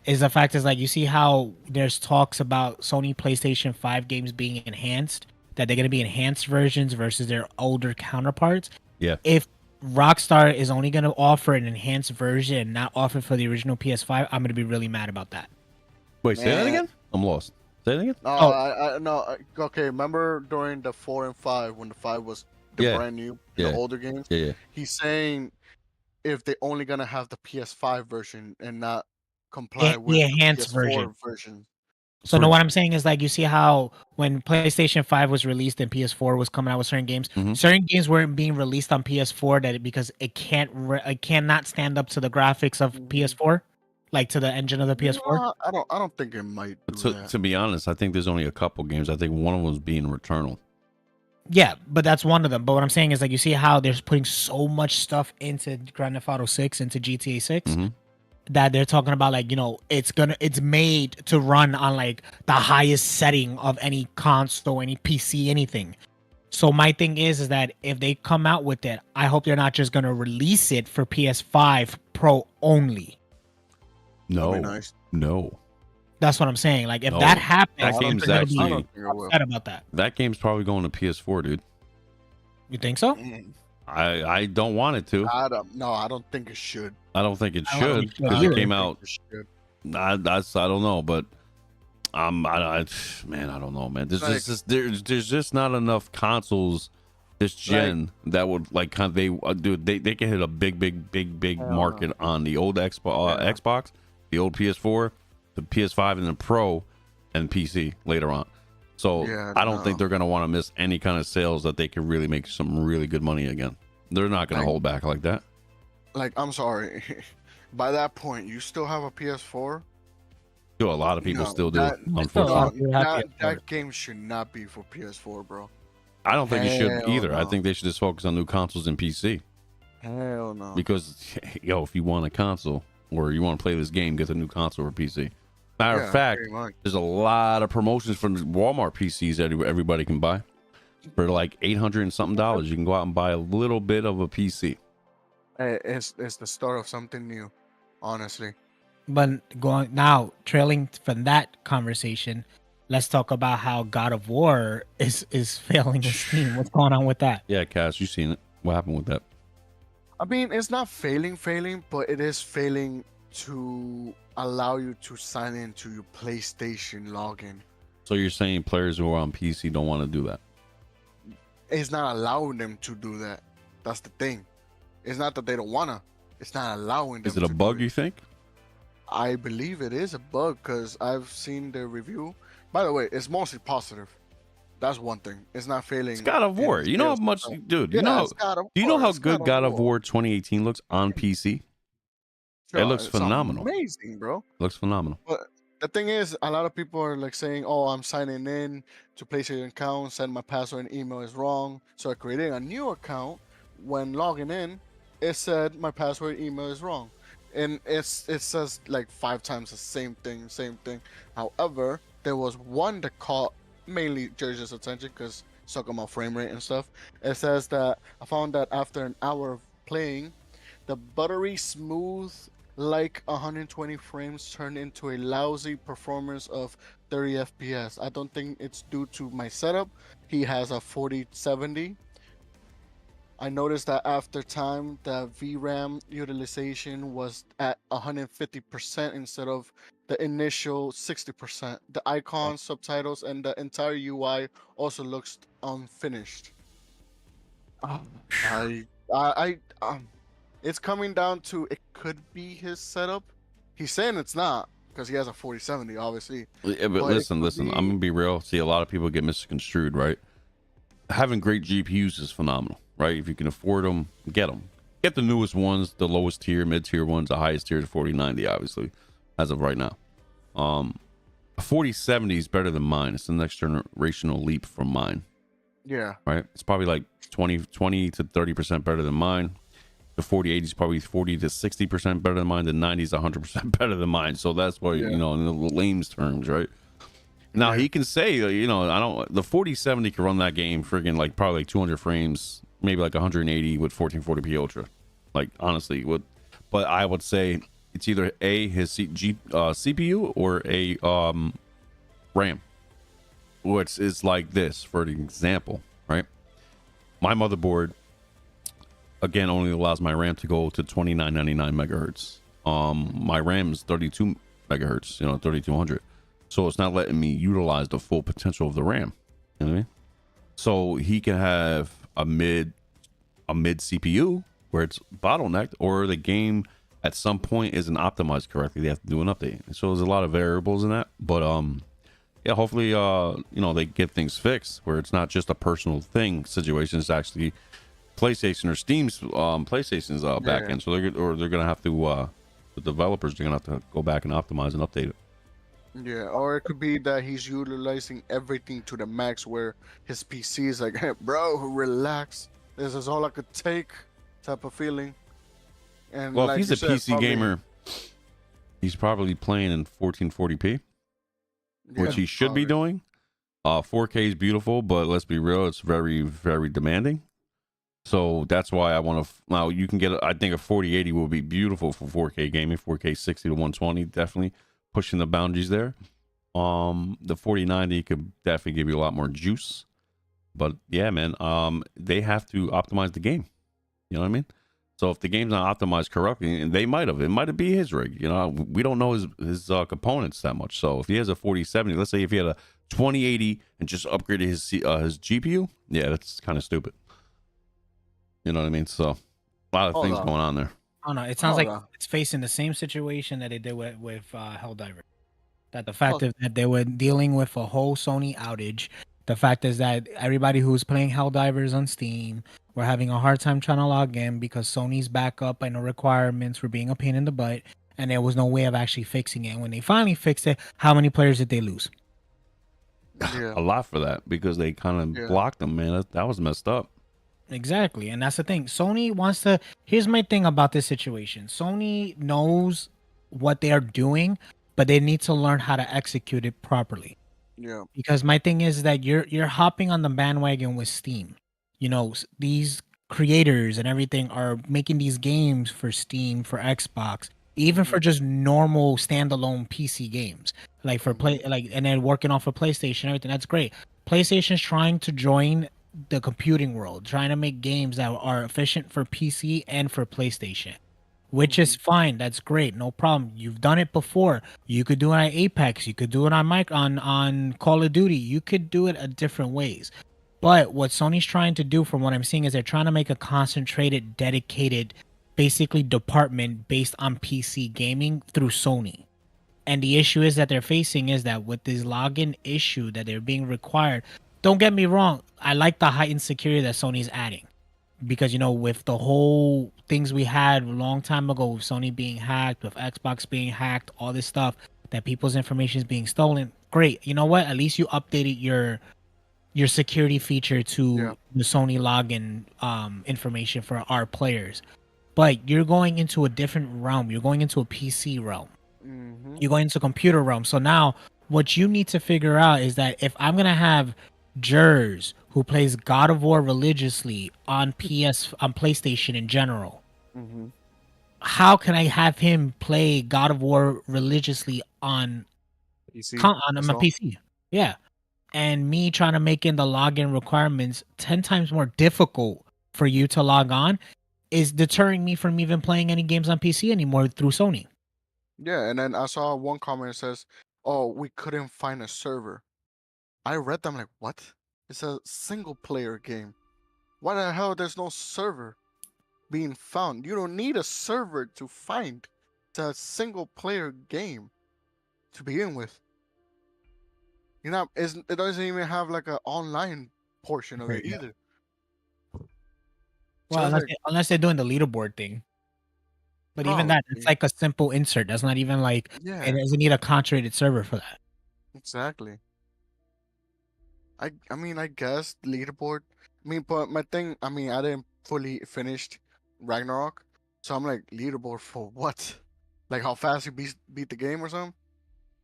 Is the fact is, like, you see how there's talks about Sony PlayStation 5 games being enhanced, that they're gonna be enhanced versions versus their older counterparts. Yeah. If Rockstar is only gonna offer an enhanced version and not offer for the original PS5, I'm gonna be really mad about that. Wait, say that again? I'm lost. Say it again? No, okay, remember during the 4 and 5 when the 5 was the brand new, the older games? Yeah. He's saying if they're only gonna have the PS5 version and not comply with the enhanced the PS4 version. So no, what I'm saying is like you see how when PlayStation 5 was released and PS4 was coming out with certain games, certain games weren't being released on PS4 because it it cannot stand up to the graphics of PS4, like to the engine of the PS4. No, I don't think it might do that. To be honest, I think there's only a couple games. I think one of them is being Returnal. Yeah, but that's one of them. But what I'm saying is like you see how they're putting so much stuff into Grand Theft Auto 6, into GTA 6. That they're talking about, like, you know, it's made to run on like the highest setting of any console, any PC, anything. So my thing is that if they come out with it, I hope they're not just gonna release it for PS5 Pro only. No, nice. No. That's what I'm saying. Like if that happens, that game's actually upset about that. That game's probably going to PS4, dude. You think so? I don't want it to. I don't think it should. I don't think it should because it came out. I don't know, but man, I don't know, man. There's just not enough consoles this gen that would like kind of they can hit a big market on the old Xbox, the old PS4, the PS5, and the Pro, and PC later on. So I don't think they're gonna want to miss any kind of sales that they can really make some really good money again. They're not gonna hold back like that. Like, I'm sorry. By that point, you still have a PS4? A lot of people still do. Unfortunately, that game should not be for PS4, bro. I don't think it should either. I think they should just focus on new consoles and PC. Hell no. Because if you want a console or you want to play this game, get the new console or PC. Matter of fact, there's a lot of promotions from Walmart PCs that everybody can buy for like $800 and something. You can go out and buy a little bit of a PC. It's the start of something new, honestly. But trailing from that conversation, let's talk about how God of War is failing in Steam. What's going on with that? Yeah, Cass, you seen it. What happened with that? I mean, it's not failing, but it is failing to allow you to sign into your PlayStation login. So you're saying players who are on PC don't want to do that? It's not allowing them to do that. That's the thing. It's not that they don't wanna. It's not allowing them. Is it a bug, you think? I believe it is a bug because I've seen the review. By the way, it's mostly positive. That's one thing. It's not failing. It's God of War. You know how much, dude. You know. Do you know how good God of War 2018 looks on PC? It looks phenomenal. Amazing, bro. Looks phenomenal. But the thing is, a lot of people are like saying, "Oh, I'm signing in to PlayStation account. Send my password and email is wrong." So I created a new account. When logging in, it said my password email is wrong, and it says like 5 times the same thing. However, there was one that caught mainly George's attention because talking about frame rate and stuff. It says that I found that after an hour of playing, the buttery smooth like 120 frames turned into a lousy performance of 30 FPS. I don't think it's due to my setup. He has a 4070. I noticed that after time, the VRAM utilization was at 150% instead of the initial 60%. The icons, subtitles, and the entire UI also looks unfinished. It's coming down to it could be his setup. He's saying it's not because he has a 4070, obviously. Yeah, but listen. I'm gonna be real. See, a lot of people get misconstrued, right? Having great GPUs is phenomenal, right? If you can afford them, get them. Get the newest ones, the lowest tier, mid-tier ones, the highest tier, the 4090, obviously, as of right now. A 4070 is better than mine. It's the next generational leap from mine. Yeah. Right? It's probably like 20 to 30% better than mine. The 4080 is probably 40 to 60% better than mine. The 90 is 100% better than mine. So that's why, you know, in the lame's terms, right? Now he can say, you know, the 4070 can run that game friggin' like probably like 200 frames, maybe like 180 with 1440p Ultra. Like honestly, but I would say it's either his CPU or a RAM, which is like this. For an example, right? My motherboard again only allows my RAM to go to 2999 megahertz. My RAM is 32 megahertz, 3200. So it's not letting me utilize the full potential of the RAM. You know what I mean? So he can have a mid CPU where it's bottlenecked, or the game at some point isn't optimized correctly. They have to do an update. So there's a lot of variables in that. But yeah, hopefully, they get things fixed where it's not just a personal thing situation. It's actually PlayStation or Steam's PlayStation's back Yeah. end. So they're gonna have to the developers are gonna have to go back and optimize and update it. Yeah, or it could be that he's utilizing everything to the max where his PC is like, hey, bro, relax. This is all I could take type of feeling. And Well, if like he's you a said, PC probably, gamer, he's probably playing in 1440p, which yeah, he should be probably. doing. 4K is beautiful, but let's be real, it's very, very demanding. So that's why I want to. Now you can get. I think a 4080 will be beautiful for 4K gaming. 4K 60 to 120, definitely pushing the boundaries there. The 4090 could definitely give you a lot more juice. But yeah, man, they have to optimize the game. You know what I mean? So if the game's not optimized correctly, and they might have, it might be his rig. You know, we don't know his components that much. So if he has a 4070, let's say if he had a 2080 and just upgraded his GPU, yeah, that's kind of stupid. You know what I mean? So a lot of Hold things on. going on there. Oh no, it sounds Hold like on. it's facing the same situation that they did with Helldiver. That the fact is that they were dealing with a whole Sony outage. The fact is that everybody who's playing Helldivers on Steam were having a hard time trying to log in because Sony's backup and the requirements were being a pain in the butt, and there was no way of actually fixing it. And when they finally fixed it, how many players did they lose? Yeah, A lot for that because they kind of yeah, blocked them, man. That was messed up. Exactly. And that's the thing. Sony wants to. Here's my thing about this situation. Sony knows what they are doing, but they need to learn how to execute it properly. yeah. Because my thing is that you're hopping on the bandwagon with Steam. These creators and everything are making these games for Steam, for Xbox, even for just normal standalone PC games. Like for play like and then working off of PlayStation, everything. That's great. PlayStation's trying to join the computing world, trying to make games that are efficient for PC and for PlayStation. Which is fine. That's great. No problem. You've done it before. You could do it on Apex. You could do it on Call of Duty. You could do it at different ways. But what Sony's trying to do, from what I'm seeing, is they're trying to make a concentrated, dedicated, basically department based on PC gaming through Sony. And the issue is that they're facing is that with this login issue that they're being required. Don't get me wrong. I like the heightened security that Sony's adding because with the whole things we had a long time ago with Sony being hacked, with Xbox being hacked, all this stuff that people's information is being stolen. Great. You know what? At least you updated your security feature to Yeah. the Sony login information for our players. But you're going into a different realm. You're going into a PC realm. Mm-hmm. You're going into computer realm. So now what you need to figure out is that if I'm gonna have Jers who plays God of War religiously on PlayStation in general, Mm-hmm. how can I have him play God of War religiously on PC. on my PC? Yeah. And me trying to make in the login requirements 10 times more difficult for you to log on is deterring me from even playing any games on PC anymore through Sony. Yeah, and then I saw one comment that says, "Oh, we couldn't find a server." I read them like, "What? It's a single player game. Why the hell there's no server being found? You don't need a server to find. It's a single player game to begin with. It doesn't even have like an online portion of it Yeah. either. So Well, it's like, unless they're doing the leaderboard thing. But even that, it's probably, like a simple insert. That's not even like it yeah, doesn't need a contracted server for that. exactly. I mean, I guess leaderboard. I mean, but my thing, I mean, I didn't fully finished Ragnarok, so I'm like leaderboard for what? Like how fast you beat the game or something?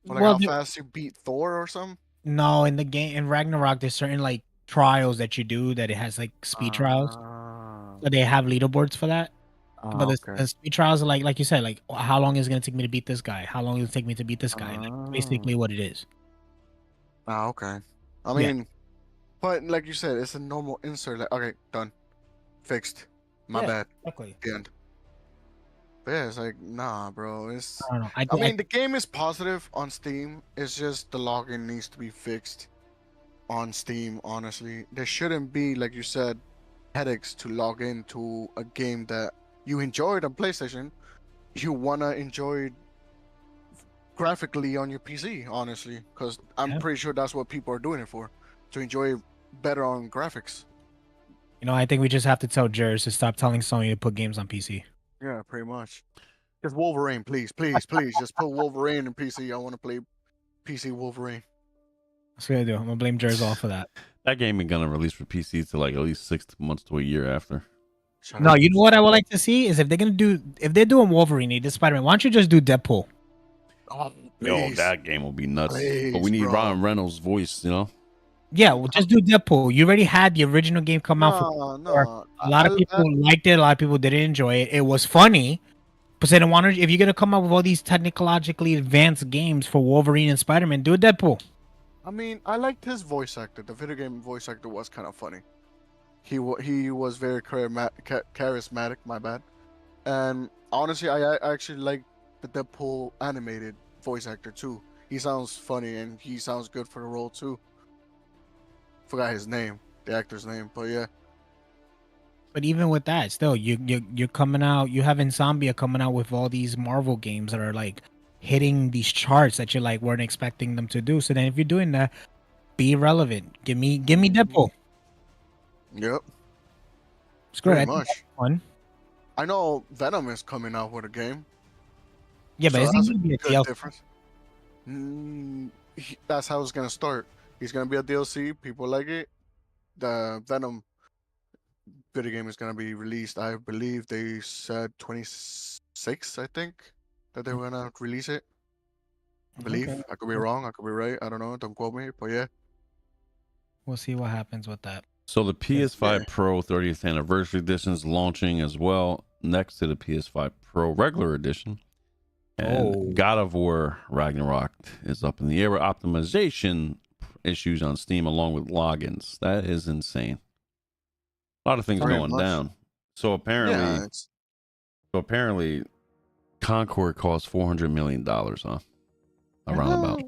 Or like Well, how fast you beat Thor or something? no, in the game in Ragnarok, there's certain like trials that you do that it has like speed trials. Ah, So they have leaderboards for that. But okay. the speed trials are like you said, like how long is it gonna take me to beat this guy? How long is it take me to beat this guy? Like Ah, basically what it is. okay. I Yeah, mean, but like you said, it's a normal insert. Like, okay, done, fixed. My yeah, bad. exactly. The end. But yeah, it's like, nah, bro. I don't know. I mean, the game is positive on Steam. It's just the login needs to be fixed on Steam, honestly. There shouldn't be, like you said, headaches to log into a game that you enjoyed on PlayStation. You wanna enjoy graphically on your PC, honestly, because I'm Yeah. pretty sure that's what people are doing it for, to enjoy it better on graphics. You know, I think we just have to tell Jers to stop telling Sony to put games on PC. Yeah, pretty much. Just Wolverine, please, please, please. Just put Wolverine in PC. I want to play PC Wolverine. That's what I do. I'm gonna blame Jers all for that. That game ain't gonna release for PC to like at least 6 months to a year after. Shut No, up. you know what I would like to see is if they're doing Wolverine, they did Spider-Man. Why don't you just do Deadpool? Oh, Yo, please. that game will be nuts. But we Please, need bro. Ryan Reynolds' voice, you know? Yeah, well, just do Deadpool. You already had the original game come out for. No. A lot of people liked it. A lot of people didn't enjoy it. It was funny, but they don't want to. If you're gonna come up with all these technologically advanced games for Wolverine and Spider-Man, do a Deadpool. I mean, I liked his voice actor. The video game voice actor was kind of funny. He was very charismatic. My bad. And honestly, I actually like the Deadpool animated voice actor too. He sounds funny and he sounds good for the role too. Forgot his name, the actor's name, but yeah. But even with that, still, you're coming out. You have Insomnia coming out with all these Marvel games that are like hitting these charts that you like weren't expecting them to do. So then, if you're doing that, be relevant. Give me Deadpool. Yep, It's great. pretty I think much. that's fun. I know Venom is coming out with a game. Yeah, but So it's that's gonna be a good DLC. difference. That's how it's gonna start. He's gonna be a DLC. People like it. The Venom video game is gonna be released. I believe they said 26. I think that they were gonna release it. I believe. Okay. I could be wrong. I could be right. I don't know. Don't quote me. But yeah. We'll see what happens with that. So the PS5 Yeah. Pro 30th Anniversary Edition is launching as well next to the PS5 Pro regular edition. And God of War Ragnarok is up in the air with optimization issues on Steam along with logins. That is insane. A lot of things Very going much. down. So Yeah. apparently Concord costs $400 million, huh? Around about.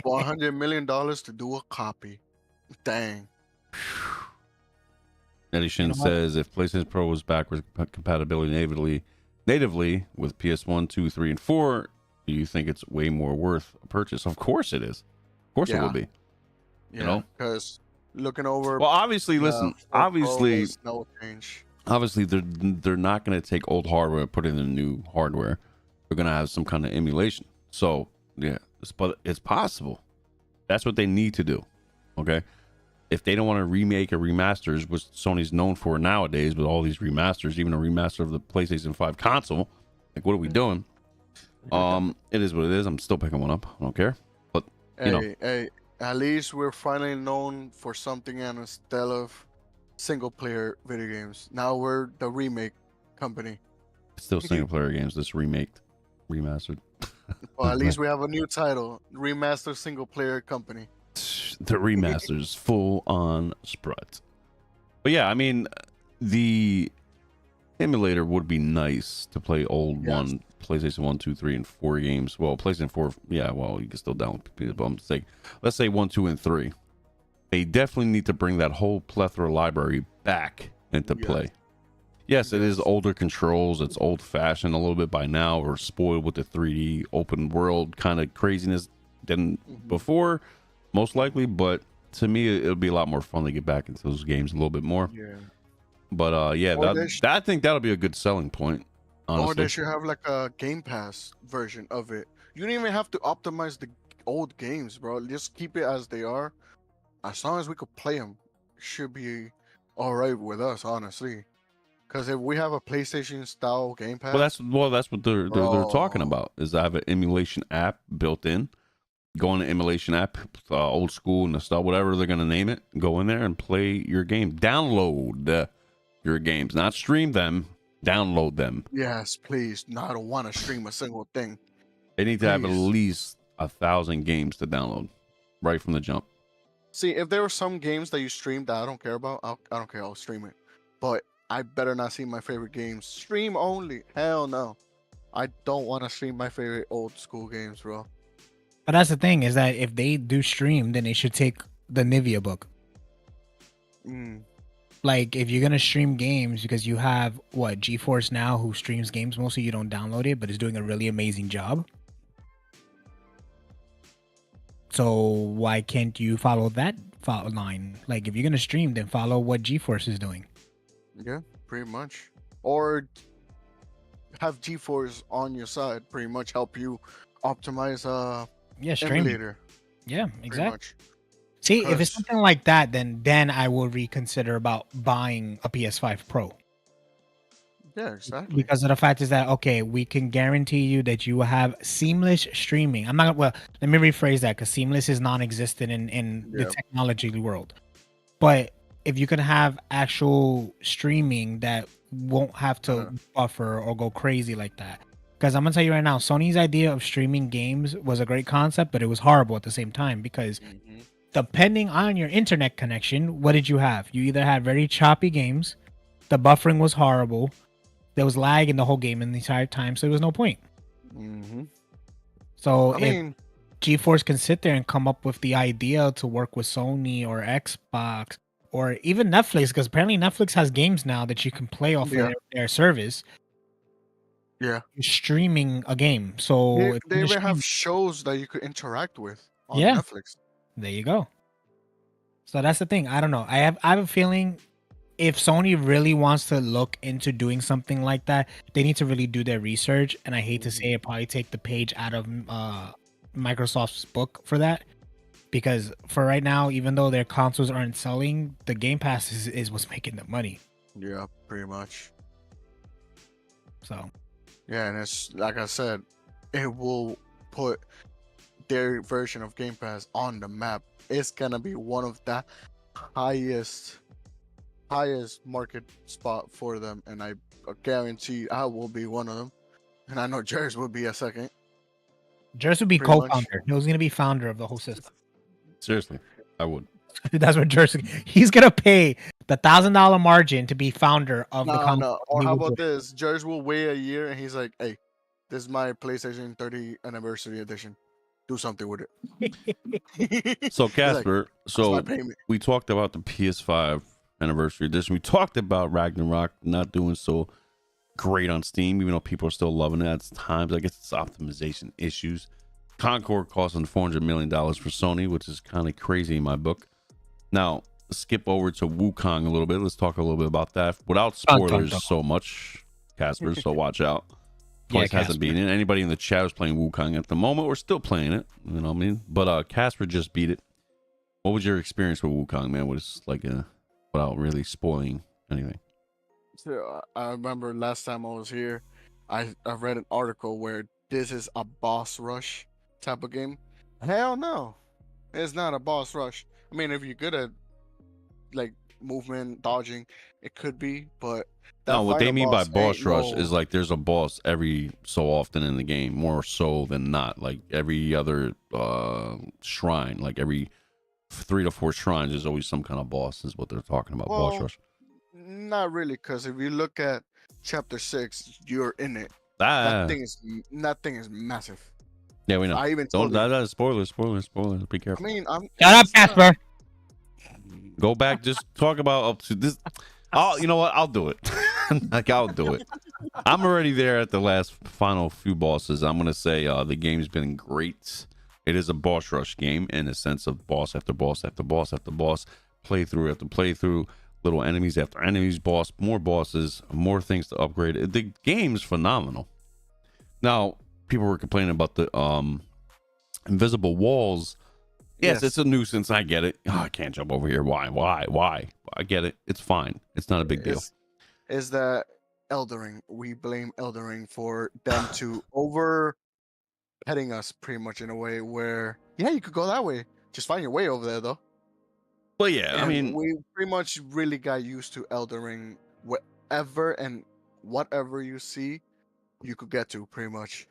$100 million to do a copy. Dang. Eddie Shin You know what? says if PlayStation Pro was backwards compatibility natively with PS1, 2, 3, and 4, do you think it's way more worth a purchase? Of course it is. Of course it will be. Yeah. know? Because looking over. Well, obviously, listen. 4 Pro Obviously, was no change. obviously, they're not going to take old hardware and put it in new hardware. They're going to have some kind of emulation. So yeah, but it's possible. That's what they need to do. Okay. If they don't want to remake or remasters, which Sony's known for nowadays with all these remasters, even a remaster of the PlayStation 5 console, like what are we doing? It is what it is. I'm still picking one up. I don't care. But you know, Hey, at least we're finally known for something instead of single player video games. Now we're the remake company. it's still single player games. This remastered. Well, at least we have a new title: remaster single player company. The remasters full on Sprut. But yeah, I mean, the emulator would be nice to play old Yes. PlayStation 1, 2, 3, and 4 games. Well, PlayStation 4, yeah, well, you can still download it, but I'm saying, let's say 1, 2, and 3. They definitely need to bring that whole plethora library back into Yes. play. Yes, it is Yes. older controls. It's old fashioned a little bit by now, or spoiled with the 3D open world kind of craziness than Mhm. before, most likely. But to me, it'll be a lot more fun to get back into those games a little bit more. Yeah. But yeah, Or they I think that'll be a good selling point. Or Honestly, they should have like a Game Pass version of it. You don't even have to optimize the old games, bro. Just keep it as they are. As long as we could play them, should be all right with us, honestly. Because if we have a PlayStation style Game Pass, that's what they're talking Bro. about. Is I have an emulation app built in. Go on the emulation app, old school, nostalgia, whatever they're gonna name it. Go in there and play your game. Download your games, not stream them. Download them. yes, please. No, I don't want to stream a single thing. They need to have at Please. least 1,000 games to download right from the jump. See, if there were some games that you streamed that I don't care about, I don't care. I'll stream it. But I better not see my favorite games. Stream only. Hell no. I don't want to stream my favorite old school games, bro. But that's the thing is that if they do stream, then they should take the Nivea book. Mm. Like if you're gonna stream games, because you have what GeForce Now, who streams games mostly, you don't download it, but is doing a really amazing job. So why can't you follow that line? Like, if you're gonna stream, then follow what GeForce is doing. Yeah, pretty much. Or have GeForce on your side, pretty much help you optimize Streaming. emulator. Yeah, Pretty exactly. much. See, if it's 'Cause- something like that, then I will reconsider about buying a PS5 Pro. Yeah, exactly. Because of the fact is that, okay, we can guarantee you that you will have seamless streaming. I'm not, well, let me rephrase that, because seamless is non-existent in the Yeah. technology world. But if you can have actual streaming that won't have to buffer or go crazy like that. Because I'm gonna tell you right now, Sony's idea of streaming games was a great concept, but it was horrible at the same time, because depending on your internet connection, what did you have? You either had very choppy games, the buffering was horrible, there was lag in the whole game in the entire time, so there was no point. So I if mean, GeForce can sit there and come up with the idea to work with Sony or Xbox or even Netflix, because apparently Netflix has games now that you can play off of their service. Yeah. You're streaming a game. So they even have shows that you could interact with on Yeah. Netflix. There you go. So that's the thing. I don't know. I have a feeling if Sony really wants to look into doing something like that, they need to really do their research. And I hate to say it, probably take the page out of Microsoft's book for that. Because for right now, even though their consoles aren't selling, the Game Pass is what's making the money. Yeah, pretty much. So yeah, and it's like I said, it will put their version of Game Pass on the map. It's gonna be one of the highest market spot for them, and I guarantee I will be one of them, and I know Jers will be a second. Jers would be Pretty much. co-founder. He was gonna be founder of the whole system. Seriously, I would. That's what Jers. He's gonna pay the $1,000 margin to be founder of the company. No. Or how about this? Jers will wait a year, and he's like, "Hey, this is my PlayStation 30 anniversary edition. Do something with it." So Casper, my payment. we talked about the PS5 anniversary edition. We talked about Ragnarok not doing so great on Steam, even though people are still loving it at times. I guess it's optimization issues. Concord costing $400 million for Sony, which is kind of crazy in my book. Now, skip over to Wukong a little bit. Let's talk a little bit about that without spoilers so much, Casper. So watch out. Twice hasn't beaten it. Anybody in the chat is playing Wukong at the moment. We're still playing it. You know what I mean? But Casper just beat it. What was your experience with Wukong, man? What is like without really spoiling anything? So I remember last time I was here, I read an article where this is a boss rush type of game. Hell no, it's not a boss rush. I mean, if you're good at like movement, dodging, it could be, but no, what they mean by boss rush no... is like there's a boss every so often in the game, more so than not. Like every other shrine, like every 3 to 4 shrines, there's always some kind of boss. Is what they're talking about. Well, boss rush. Not really, because if you look at chapter 6, you're in it. That thing is massive. Yeah, we know. I even don't. That spoilers. Be careful. I mean, shut up, Casper. Go back. Just talk about up to this. You know what? I'll do it. Like I'll do it. I'm already there at the last final few bosses. I'm gonna say the game's been great. It is a boss rush game in the sense of boss after boss after boss after boss, playthrough after playthrough, little enemies after enemies, boss, more bosses, more things to upgrade. The game's phenomenal. Now, people were complaining about the invisible walls. Yes, it's a nuisance. I get it. Oh, I can't jump over here. Why? I get it. It's fine. It's not a big deal. Is that Eldering? We blame Eldering for them to over heading us pretty much in a way where, yeah, you could go that way. Just find your way over there, though. Well, yeah, and I mean, we pretty much really got used to Eldering. Whatever and whatever you see, you could get to pretty much.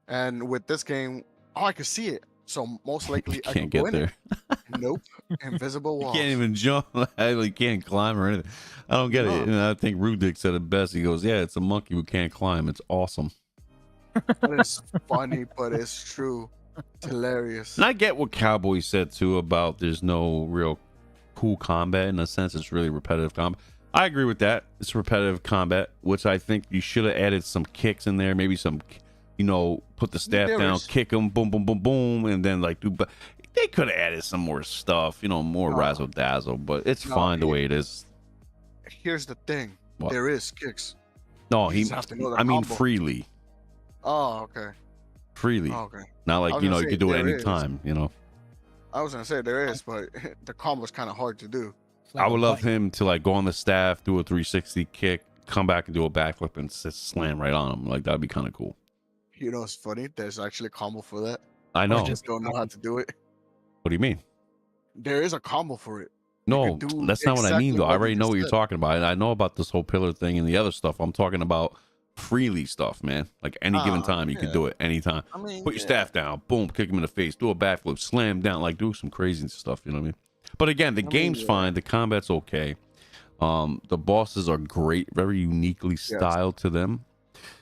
And with this game, I could see it. So most likely I can't get there. Nope. Invisible walls. You can't even jump. You can't climb or anything. I don't get it. And I think Rudick said it best. He goes, yeah, it's a monkey who can't climb. It's awesome. It's funny, but it's true. It's hilarious. And I get what Cowboy said too about there's no real cool combat. In a sense, it's really repetitive combat. I agree with that. It's repetitive combat, which I think you should have added some kicks in there. Maybe some, put the staff down, kick them, boom, boom, boom, boom, and then like do. But they could have added some more stuff, more razzle dazzle, but it's fine the way it is. Here's the thing. What? There is kicks. No, You just have to know the I mean combo. freely. Oh, okay. Freely. Oh, okay. Not like, you could do it anytime, I was gonna say there is, but the combo's kind of hard to do. I would love him to like go on the staff, do a 360 kick, come back and do a backflip and slam right on him. Like that'd be kind of cool. You know, it's funny. There's actually a combo for that. I know. I just don't know how to do it. What do you mean? There is a combo for it. No, that's not what I mean though. I already know what you're talking about. And I know about this whole pillar thing and the other stuff. I'm talking about freely stuff, man. Like any given time, you can do it anytime. I mean, put your staff down, boom, kick him in the face, do a backflip, slam down, like do some crazy stuff. You know what I mean? But again, the game's fine. The combat's okay. The bosses are great, very uniquely styled to them.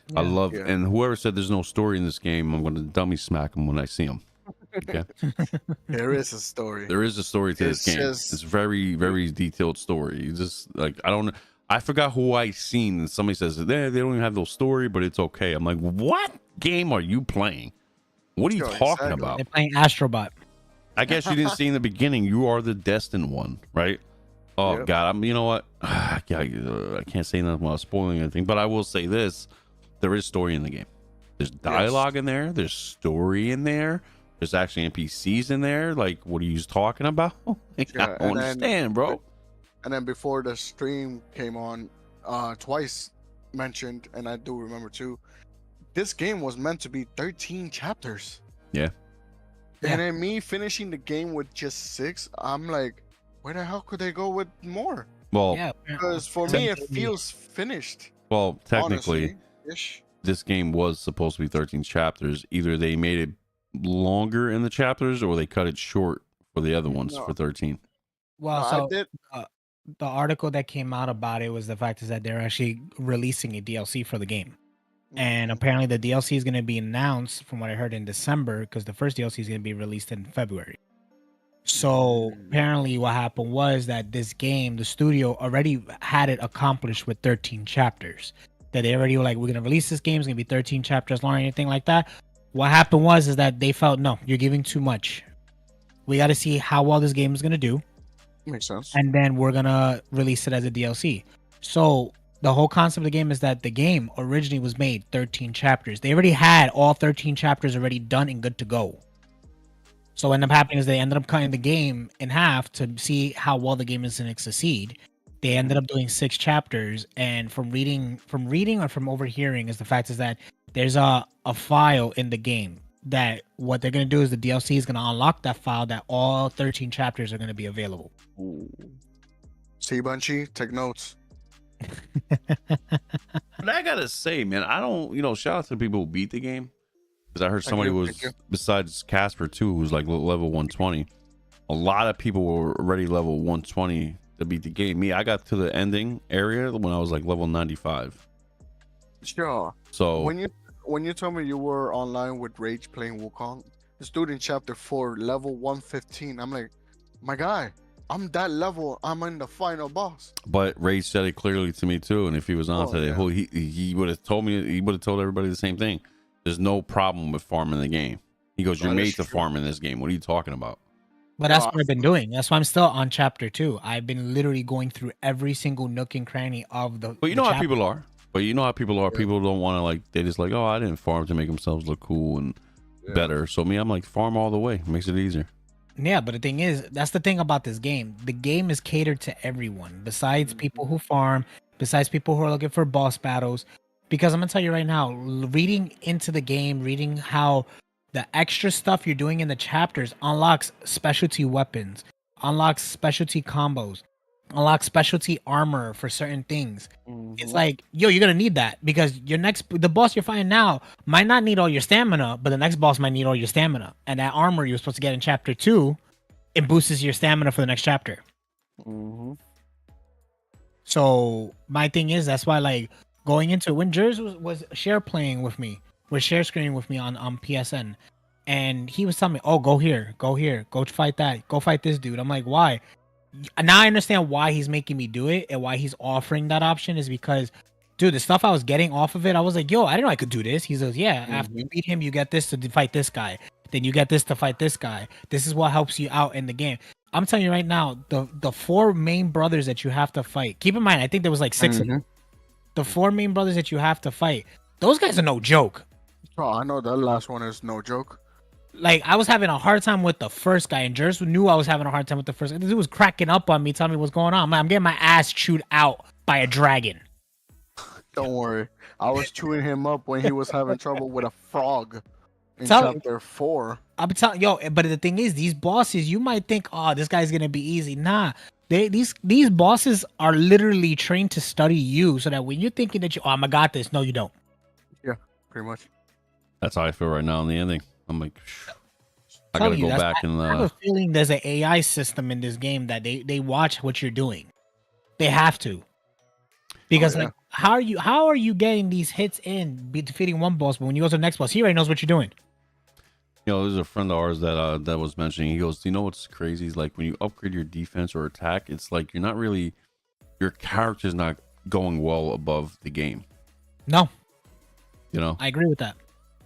Yeah, I love, and whoever said there's no story in this game, I'm going to dummy smack them when I see them. Okay. There is a story. There is a story to this game. It's very, very detailed story. You just like I forgot who I seen, and somebody says they don't even have no story, but it's okay. I'm like, what game are you playing? What are you talking about? They're playing Astrobot. I guess you didn't see in the beginning. You are the destined one, right? Oh God, you know what? I can't say nothing without spoiling anything, but I will say this: there is story in the game. There's dialogue in there. There's story in there. There's actually NPCs in there. Like, what are you talking about? I don't understand, bro. And then before the stream came on, twice mentioned, and I do remember too, this game was meant to be 13 chapters. Yeah. And then me finishing the game with just 6, I'm like, where the hell could they go with more? Well, because for me, it feels finished. Well, technically, this game was supposed to be 13 chapters. Either they made it longer in the chapters or they cut it short for the other ones for 13. Well, the article that came out about it was the fact is that they're actually releasing a DLC for the game. And apparently the DLC is going to be announced, from what I heard, in December, because the first DLC is going to be released in February. So apparently what happened was that this game, the studio already had it accomplished with 13 chapters. That they already were like, we're going to release this game, it's going to be 13 chapters long or anything like that. What happened is that they felt, no, you're giving too much. We got to see how well this game is going to do. Makes sense. And then we're going to release it as a DLC. So the whole concept of the game is that the game originally was made 13 chapters. They already had all 13 chapters already done and good to go. So what ended up happening is they ended up cutting the game in half to see how well the game is going to succeed. They ended up doing 6 chapters, and from reading or from overhearing is the fact is that there's a file in the game that what they're going to do is the DLC is going to unlock that file that all 13 chapters are going to be available. See, Bunchy, take notes. But I gotta say, man, I don't, shout out to the people who beat the game, because I heard somebody was, besides Casper too, who's like level 120. A lot of people were already level 120 to beat the game. Me, I got to the ending area when I was like level 95. Sure. So when you told me you were online with Rage playing Wukong, this dude in chapter 4, level 115, I'm like, my guy, I'm that level. I'm in the final boss. But Rage said it clearly to me too, and if he was on today, he would have told me. He would have told everybody the same thing. There's no problem with farming the game. He goes, "You're made to farm in this game. What are you talking about?" But that's what I've been doing. That's why I'm still on chapter 2. I've been literally going through every single nook and cranny of the. But you know how people are. People don't want to like. They just like, oh, I didn't farm to make themselves look cool and better. So me, I'm like, farm all the way. Makes it easier. Yeah, but the thing is, that's the thing about this game. The game is catered to everyone, besides people who farm, besides people who are looking for boss battles. Because I'm going to tell you right now, reading into the game, reading how the extra stuff you're doing in the chapters unlocks specialty weapons, unlocks specialty combos, unlocks specialty armor for certain things. It's like, yo, you're going to need that because the boss you're fighting now might not need all your stamina, but the next boss might need all your stamina. And that armor you're supposed to get in chapter 2, it boosts your stamina for the next chapter. So my thing is, that's why like going into when Jers was share playing with me, was share screening with me on PSN. And he was telling me, oh, go here, go fight that, go fight this dude. I'm like, why? Now I understand why he's making me do it and why he's offering that option is because, dude, the stuff I was getting off of it, I was like, yo, I didn't know I could do this. He says, yeah, after you beat him, you get this to fight this guy. Then you get this to fight this guy. This is what helps you out in the game. I'm telling you right now, the 4 main brothers that you have to fight. Keep in mind, I think there was like 6 of them. The 4 main brothers that you have to fight. Those guys are no joke. Oh, I know that last one is no joke. Like, I was having a hard time with the first guy, and Jers knew I was having a hard time with the first guy. This dude was cracking up on me, telling me what's going on. I'm getting my ass chewed out by a dragon. Don't worry. I was chewing him up when he was having trouble with a frog in chapter 4. I'm telling yo, but the thing is, these bosses, you might think, oh, this guy's gonna be easy. Nah, these bosses are literally trained to study you, so that when you're thinking that I got this, no, you don't. Yeah, pretty much. That's how I feel right now in the ending. I'm like, I gotta go back and. I have a feeling there's an AI system in this game that they watch what you're doing. They have to, because like, how are you getting these hits in defeating one boss, but when you go to the next boss, he already knows what you're doing. You know, there's a friend of ours that was mentioning. He goes, you know what's crazy is like when you upgrade your defense or attack, it's like you're not really, your character's not going well above the game. No, you know, I agree with that.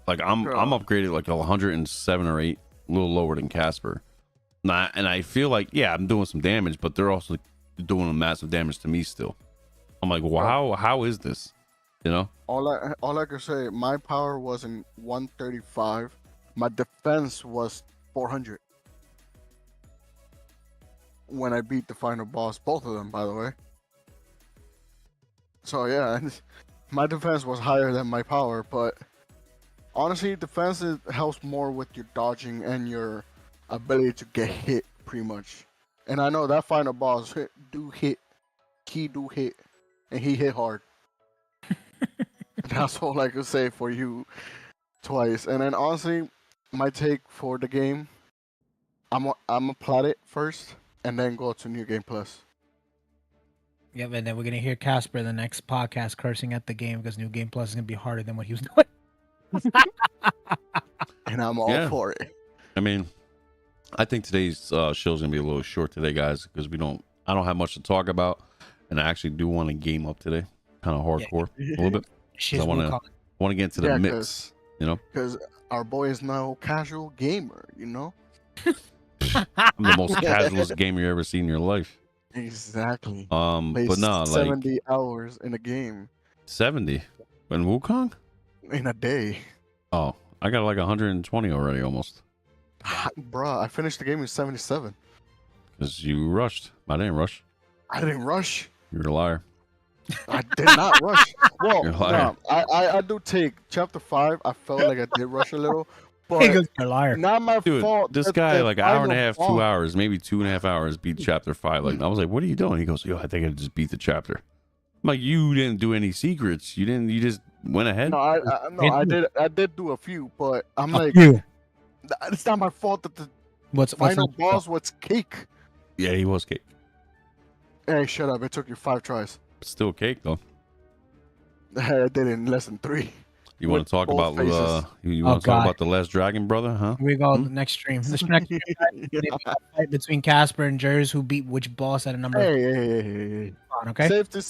Like I'm upgraded like 107 or 8, a little lower than Casper. And I feel like, yeah, I'm doing some damage, but they're also doing a massive damage to me still. I'm like, wow, how is this? You know? All I can say, my power was in 135. My defense was 400. When I beat the final boss, both of them, by the way. So yeah, my defense was higher than my power, but honestly, defense helps more with your dodging and your ability to get hit, pretty much. And I know that final boss do hit, and he hit hard. That's all I could say for you twice. And then honestly, my take for the game, I'm gonna plat it first and then go to New Game Plus. Yep, and then we're gonna hear Casper the next podcast cursing at the game because New Game Plus is gonna be harder than what he was doing. And I'm all for it. I mean, I think today's show's gonna be a little short today, guys, because I don't have much to talk about, and I actually do want to game up today, kind of hardcore a little bit. I want to get into the mix, you know, because our boy is now casual gamer, you know. I'm the most casualest gamer you ever seen in your life. Exactly. But no, 70 hours in a game. 70 in Wukong in a day. Oh, I got like 120 already almost. Bruh, I finished the game in 77. Because you rushed. I didn't rush. I didn't rush. You're a liar. I did not rush. Well, no, I do take chapter 5. I felt like I did rush a little, but you're a liar. Not my fault. This guy, like an hour and a half, 2 hours, maybe 2.5 hours, beat chapter 5. Like I was like, "What are you doing?" He goes, "Yo, I think I just beat the chapter." I'm like, "You didn't do any secrets. You didn't. You just went ahead." No, I did. I did do a few, but I'm like, it's not my fault that the final boss was cake. Yeah, he was cake. Hey, shut up! It took you 5 tries. Still cake though. I did it in less than 3. You want to talk about you want to talk about the last dragon, brother? Huh? Here we go. Next stream. This next stream, fight between Casper and Jers, who beat which boss at a number. Hey. Okay. Safe to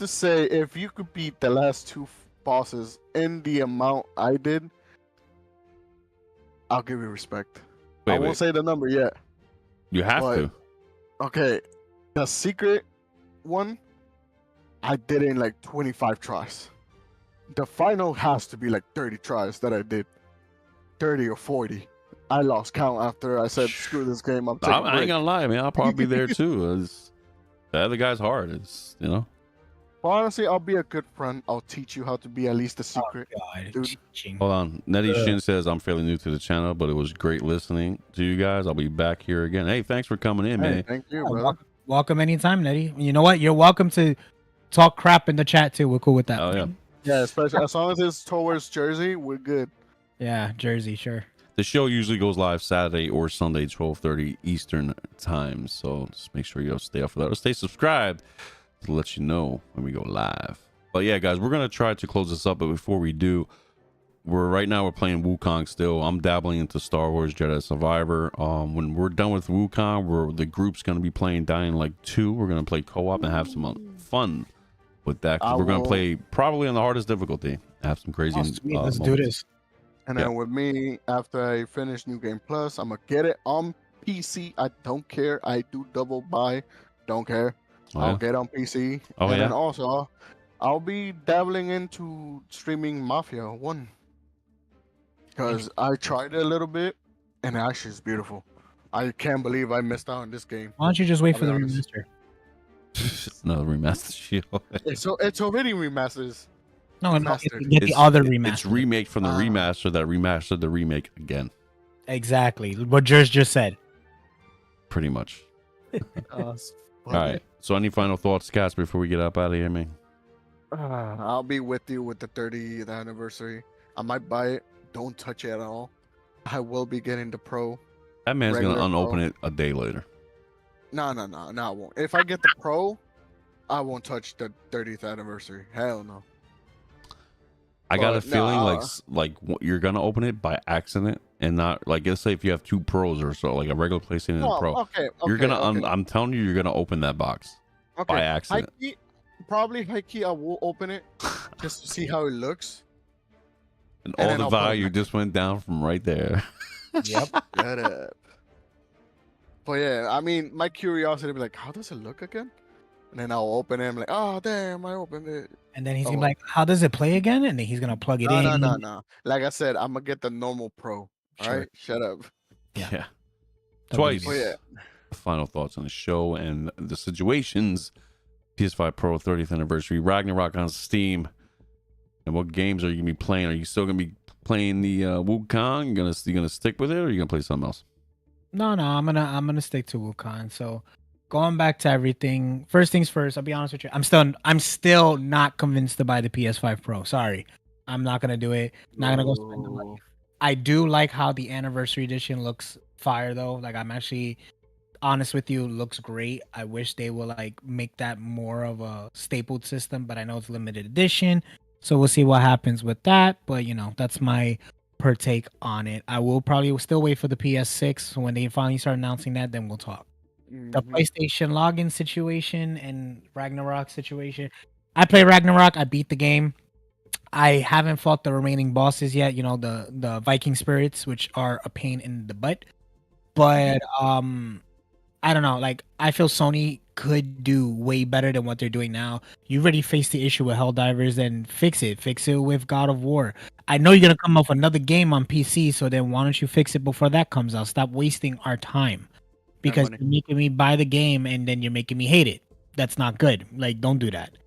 say, if you could beat the last 2 bosses in the amount I did, I'll give you respect. I won't say the number yet. You have to. Okay, the secret one, I did it in like 25 tries. The final has to be like 30 tries that I did. 30 or 40. I lost count after I said, screw this game. I ain't gonna lie, man. I'll probably be there too. The other guy's hard. It's, you know. Well, honestly, I'll be a good friend. I'll teach you how to be at least a secret. Dude. Hold on. Nettie Shin says, I'm fairly new to the channel, but it was great listening to you guys. I'll be back here again. Hey, thanks for coming in, man. Thank you, brother. Welcome anytime, Nettie. You know what? You're welcome to talk crap in the chat too. We're cool with that. Oh, yeah. Yeah, especially as long as it's towards Jersey, we're good. Yeah, Jersey, sure. The show usually goes live Saturday or Sunday, 12:30 Eastern time. So just make sure you stay up for that. Or stay subscribed to let you know when we go live. But yeah, guys, we're gonna try to close this up. But before we do, we're playing Wukong still. I'm dabbling into Star Wars Jedi Survivor. When we're done with Wukong, the group's gonna be playing Dying Light 2. We're gonna play co-op and have some fun with that. We're gonna play probably on the hardest difficulty. Have some crazy. Let's do this. And then with me, after I finish New Game Plus, I'm gonna get it on PC. I don't care. I do double buy. Don't care. Oh, I'll yeah? get on PC. Oh, and yeah? then also, I'll be dabbling into streaming Mafia 1. Because I tried it a little bit, and actually it's beautiful. I can't believe I missed out on this game. Why don't you just wait I'll for be the honest. remaster? Another remastered shield. It's already remasters. No, Remastered. get the other remaster. It's remake from the remaster that remastered the remake again. Exactly what Jers just said. Pretty much. All All right. So any final thoughts, Cass, before we get up out of here, man? I'll be with you with the 30th anniversary. I might buy it. Don't touch it at all. I will be getting the Pro. That man's going to Regular unopen Pro. it a day later. No, I won't. If I get the Pro, I won't touch the 30th anniversary. Hell no. I got a But, feeling nah. you're going to open it by accident and not, like, let's say if you have 2 Pros or so, like a regular PlayStation and a No, Pro. okay, You're going to, okay. I'm telling you, you're going to open that box by accident. Probably high key, I will open it just to see how it looks. And and all then the I'll put it value back. just went down from right there. Yep. Shut up. But yeah, I mean, my curiosity be like, how does it look again? And then I'll open it. I'm like, oh damn, I opened it. And then he's Oh, gonna be like, "How does it play again?" And then he's gonna plug it in. No. Like I said, I'm gonna get the normal Pro. All Sure. right, shut up. Yeah. Yeah. That'll be Twice. Oh yeah. Final thoughts on the show and the situations. PS5 Pro 30th anniversary, Ragnarok on Steam. And what games are you gonna be playing? Are you still gonna be playing the Wukong? You gonna stick with it, or are you gonna play something else? No, I'm gonna stick to Wukong. So going back to everything, first things first, I'll be honest with you. I'm still not convinced to buy the PS5 Pro. Sorry. I'm not gonna do it. Not gonna go spend the money. I do like how the anniversary edition looks fire though. Like I'm actually honest with you, looks great. I wish they will like make that more of a stapled system, but I know it's limited edition. So we'll see what happens with that. But that's my take on it. I will probably still wait for the PS6. So when they finally start announcing that, then we'll talk. The PlayStation login situation and Ragnarok situation. I play Ragnarok. I beat the game. I haven't fought the remaining bosses yet. The Viking spirits, which are a pain in the butt. But I don't know. Like I feel Sony could do way better than what they're doing now. You already faced the issue with Helldivers, then fix it. Fix it with God of War. I know you're gonna come up with another game on PC, so then why don't you fix it before that comes out? Stop wasting our time. Because money. you're making me buy the game and then you're making me hate it. That's not good. Like, don't do that.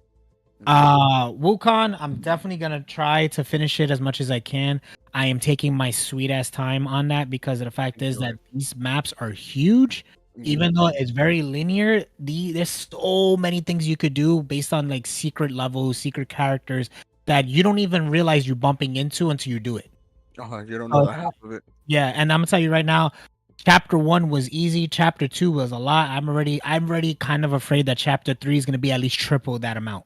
Wukong, I'm definitely gonna try to finish it as much as I can. I am taking my sweet ass time on that because the fact is that these maps are huge. Even though it's very linear, there's so many things you could do based on like secret levels, secret characters that you don't even realize you're bumping into until you do it. You don't know the half of it. Yeah, and I'm gonna tell you right now, Chapter 1 was easy. Chapter 2 was a lot. I'm already kind of afraid that Chapter 3 is gonna be at least triple that amount.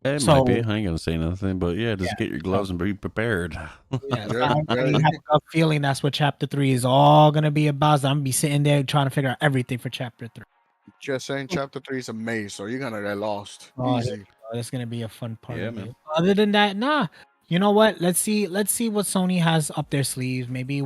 It might be. I ain't gonna say nothing, but yeah, just get your gloves and be prepared. Yeah, so I already have a feeling that's what Chapter 3 is all gonna be about. So I'm gonna be sitting there trying to figure out everything for Chapter 3. Just saying, Chapter 3 is a maze, so you're gonna get lost. Oh, Easy. That's gonna be a fun part. Yeah, of man. it. Other than that, nah. You know what? Let's see what Sony has up their sleeves. Maybe,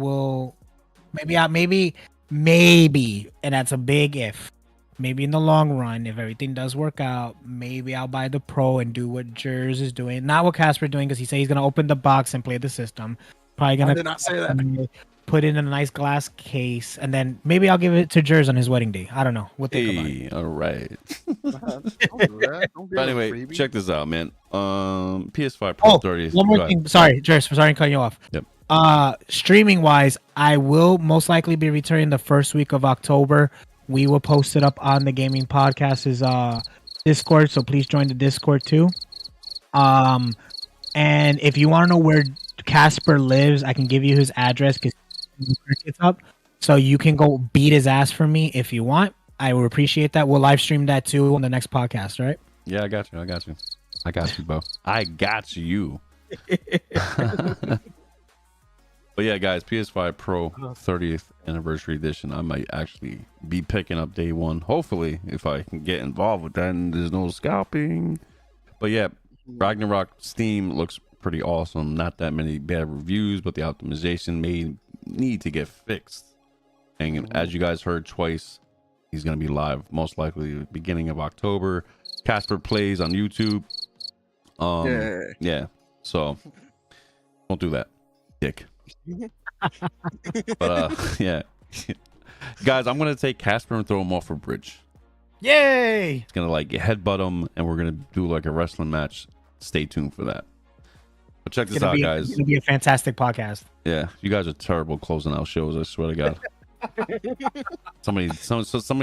and that's a big if. Maybe in the long run, if everything does work out, maybe I'll buy the Pro and do what Jers is doing. Not what Casper's doing, because he said he's gonna open the box and play the system. Probably gonna I did not say that. put it in a nice glass case, and then maybe I'll give it to Jers on his wedding day. I don't know. We'll think about it. Hey, all right. Don't do that. Don't be But a anyway, freebie. check this out, man. PS5 Pro 30th. One more thing. Sorry, Jers. Sorry to cut you off. Yep. Streaming wise, I will most likely be returning the first week of October. We will post it up on the Gaming Podcast's Discord, so please join the Discord too. And if you want to know where Casper lives, I can give you his address because it's up, so you can go beat his ass for me if you want. I will appreciate that. We'll live stream that too on the next podcast, right? Yeah, I got you, bro. I got you. But yeah, guys, PS5 Pro 30th anniversary edition. I might actually be picking up day one. Hopefully, if I can get involved with that and there's no scalping. But yeah, Ragnarok Steam looks pretty awesome. Not that many bad reviews, but the optimization may need to get fixed. And as you guys heard twice, he's going to be live most likely beginning of October. Casper Plays on YouTube. Yeah. So don't do that, dick. But yeah. Guys, I'm going to take Casper and throw him off a bridge. Yay! It's going to like headbutt him, and we're going to do like a wrestling match. Stay tuned for that. But check this out, guys. It's going to be a fantastic podcast. Yeah, you guys are terrible closing out shows, I swear to God. somebody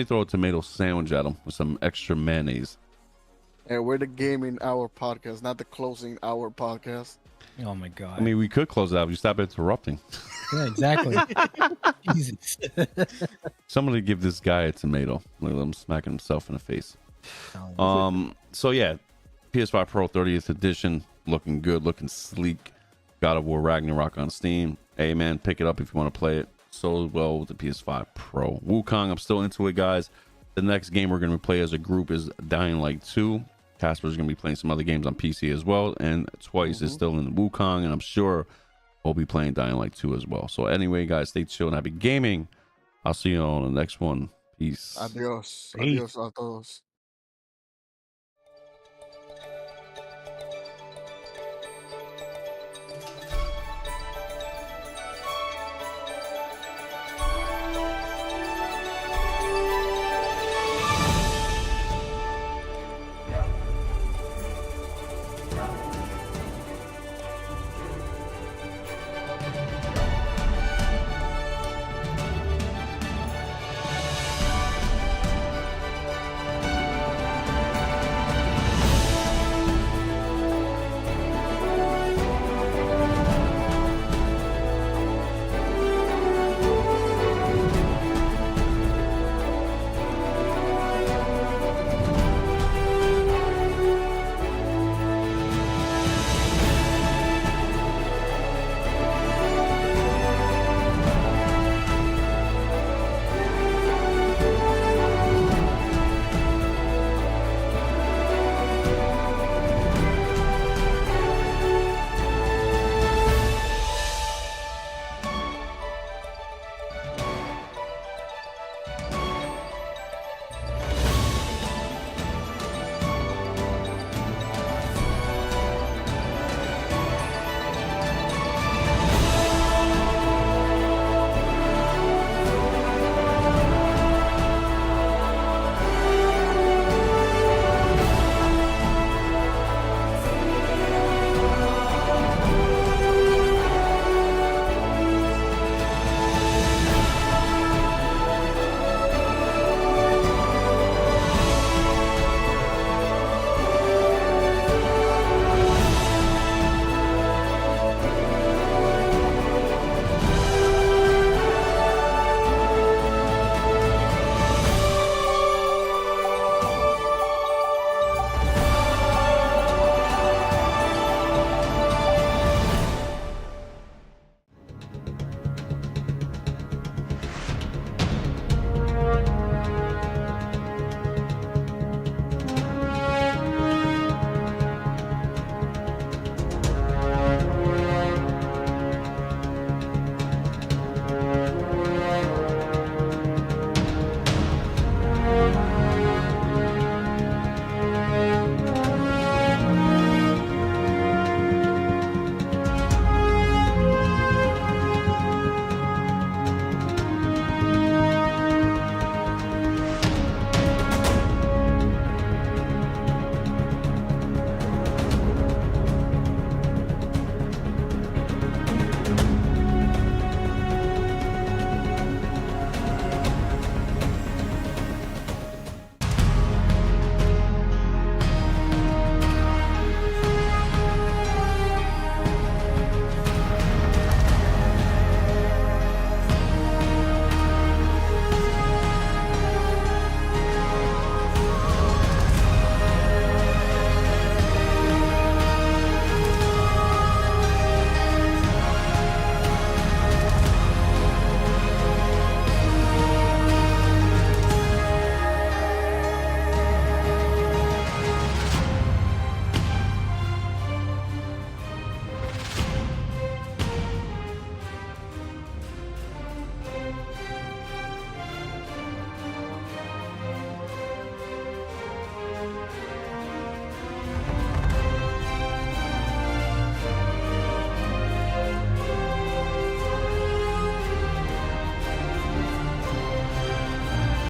throw a tomato sandwich at him with some extra mayonnaise. And we're the gaming hour podcast, not the closing hour podcast. Oh my God. I mean, we could close it out if you stop interrupting. Yeah, exactly. Jesus. Somebody give this guy a tomato. Look at him smacking himself in the face. So yeah, PS5 Pro 30th edition, looking good, looking sleek. God of War Ragnarok on Steam. Hey man, pick it up if you want to play it. So well with the PS5 Pro. Wukong, I'm still into it, guys. The next game we're going to play as a group is Dying Light 2. Casper's going to be playing some other games on PC as well, and Twice is still in the Wukong, and I'm sure we'll be playing Dying Light 2 as well. So anyway, guys, stay tuned. Happy gaming. I'll see you on the next one. Peace. Adios. Adios a todos.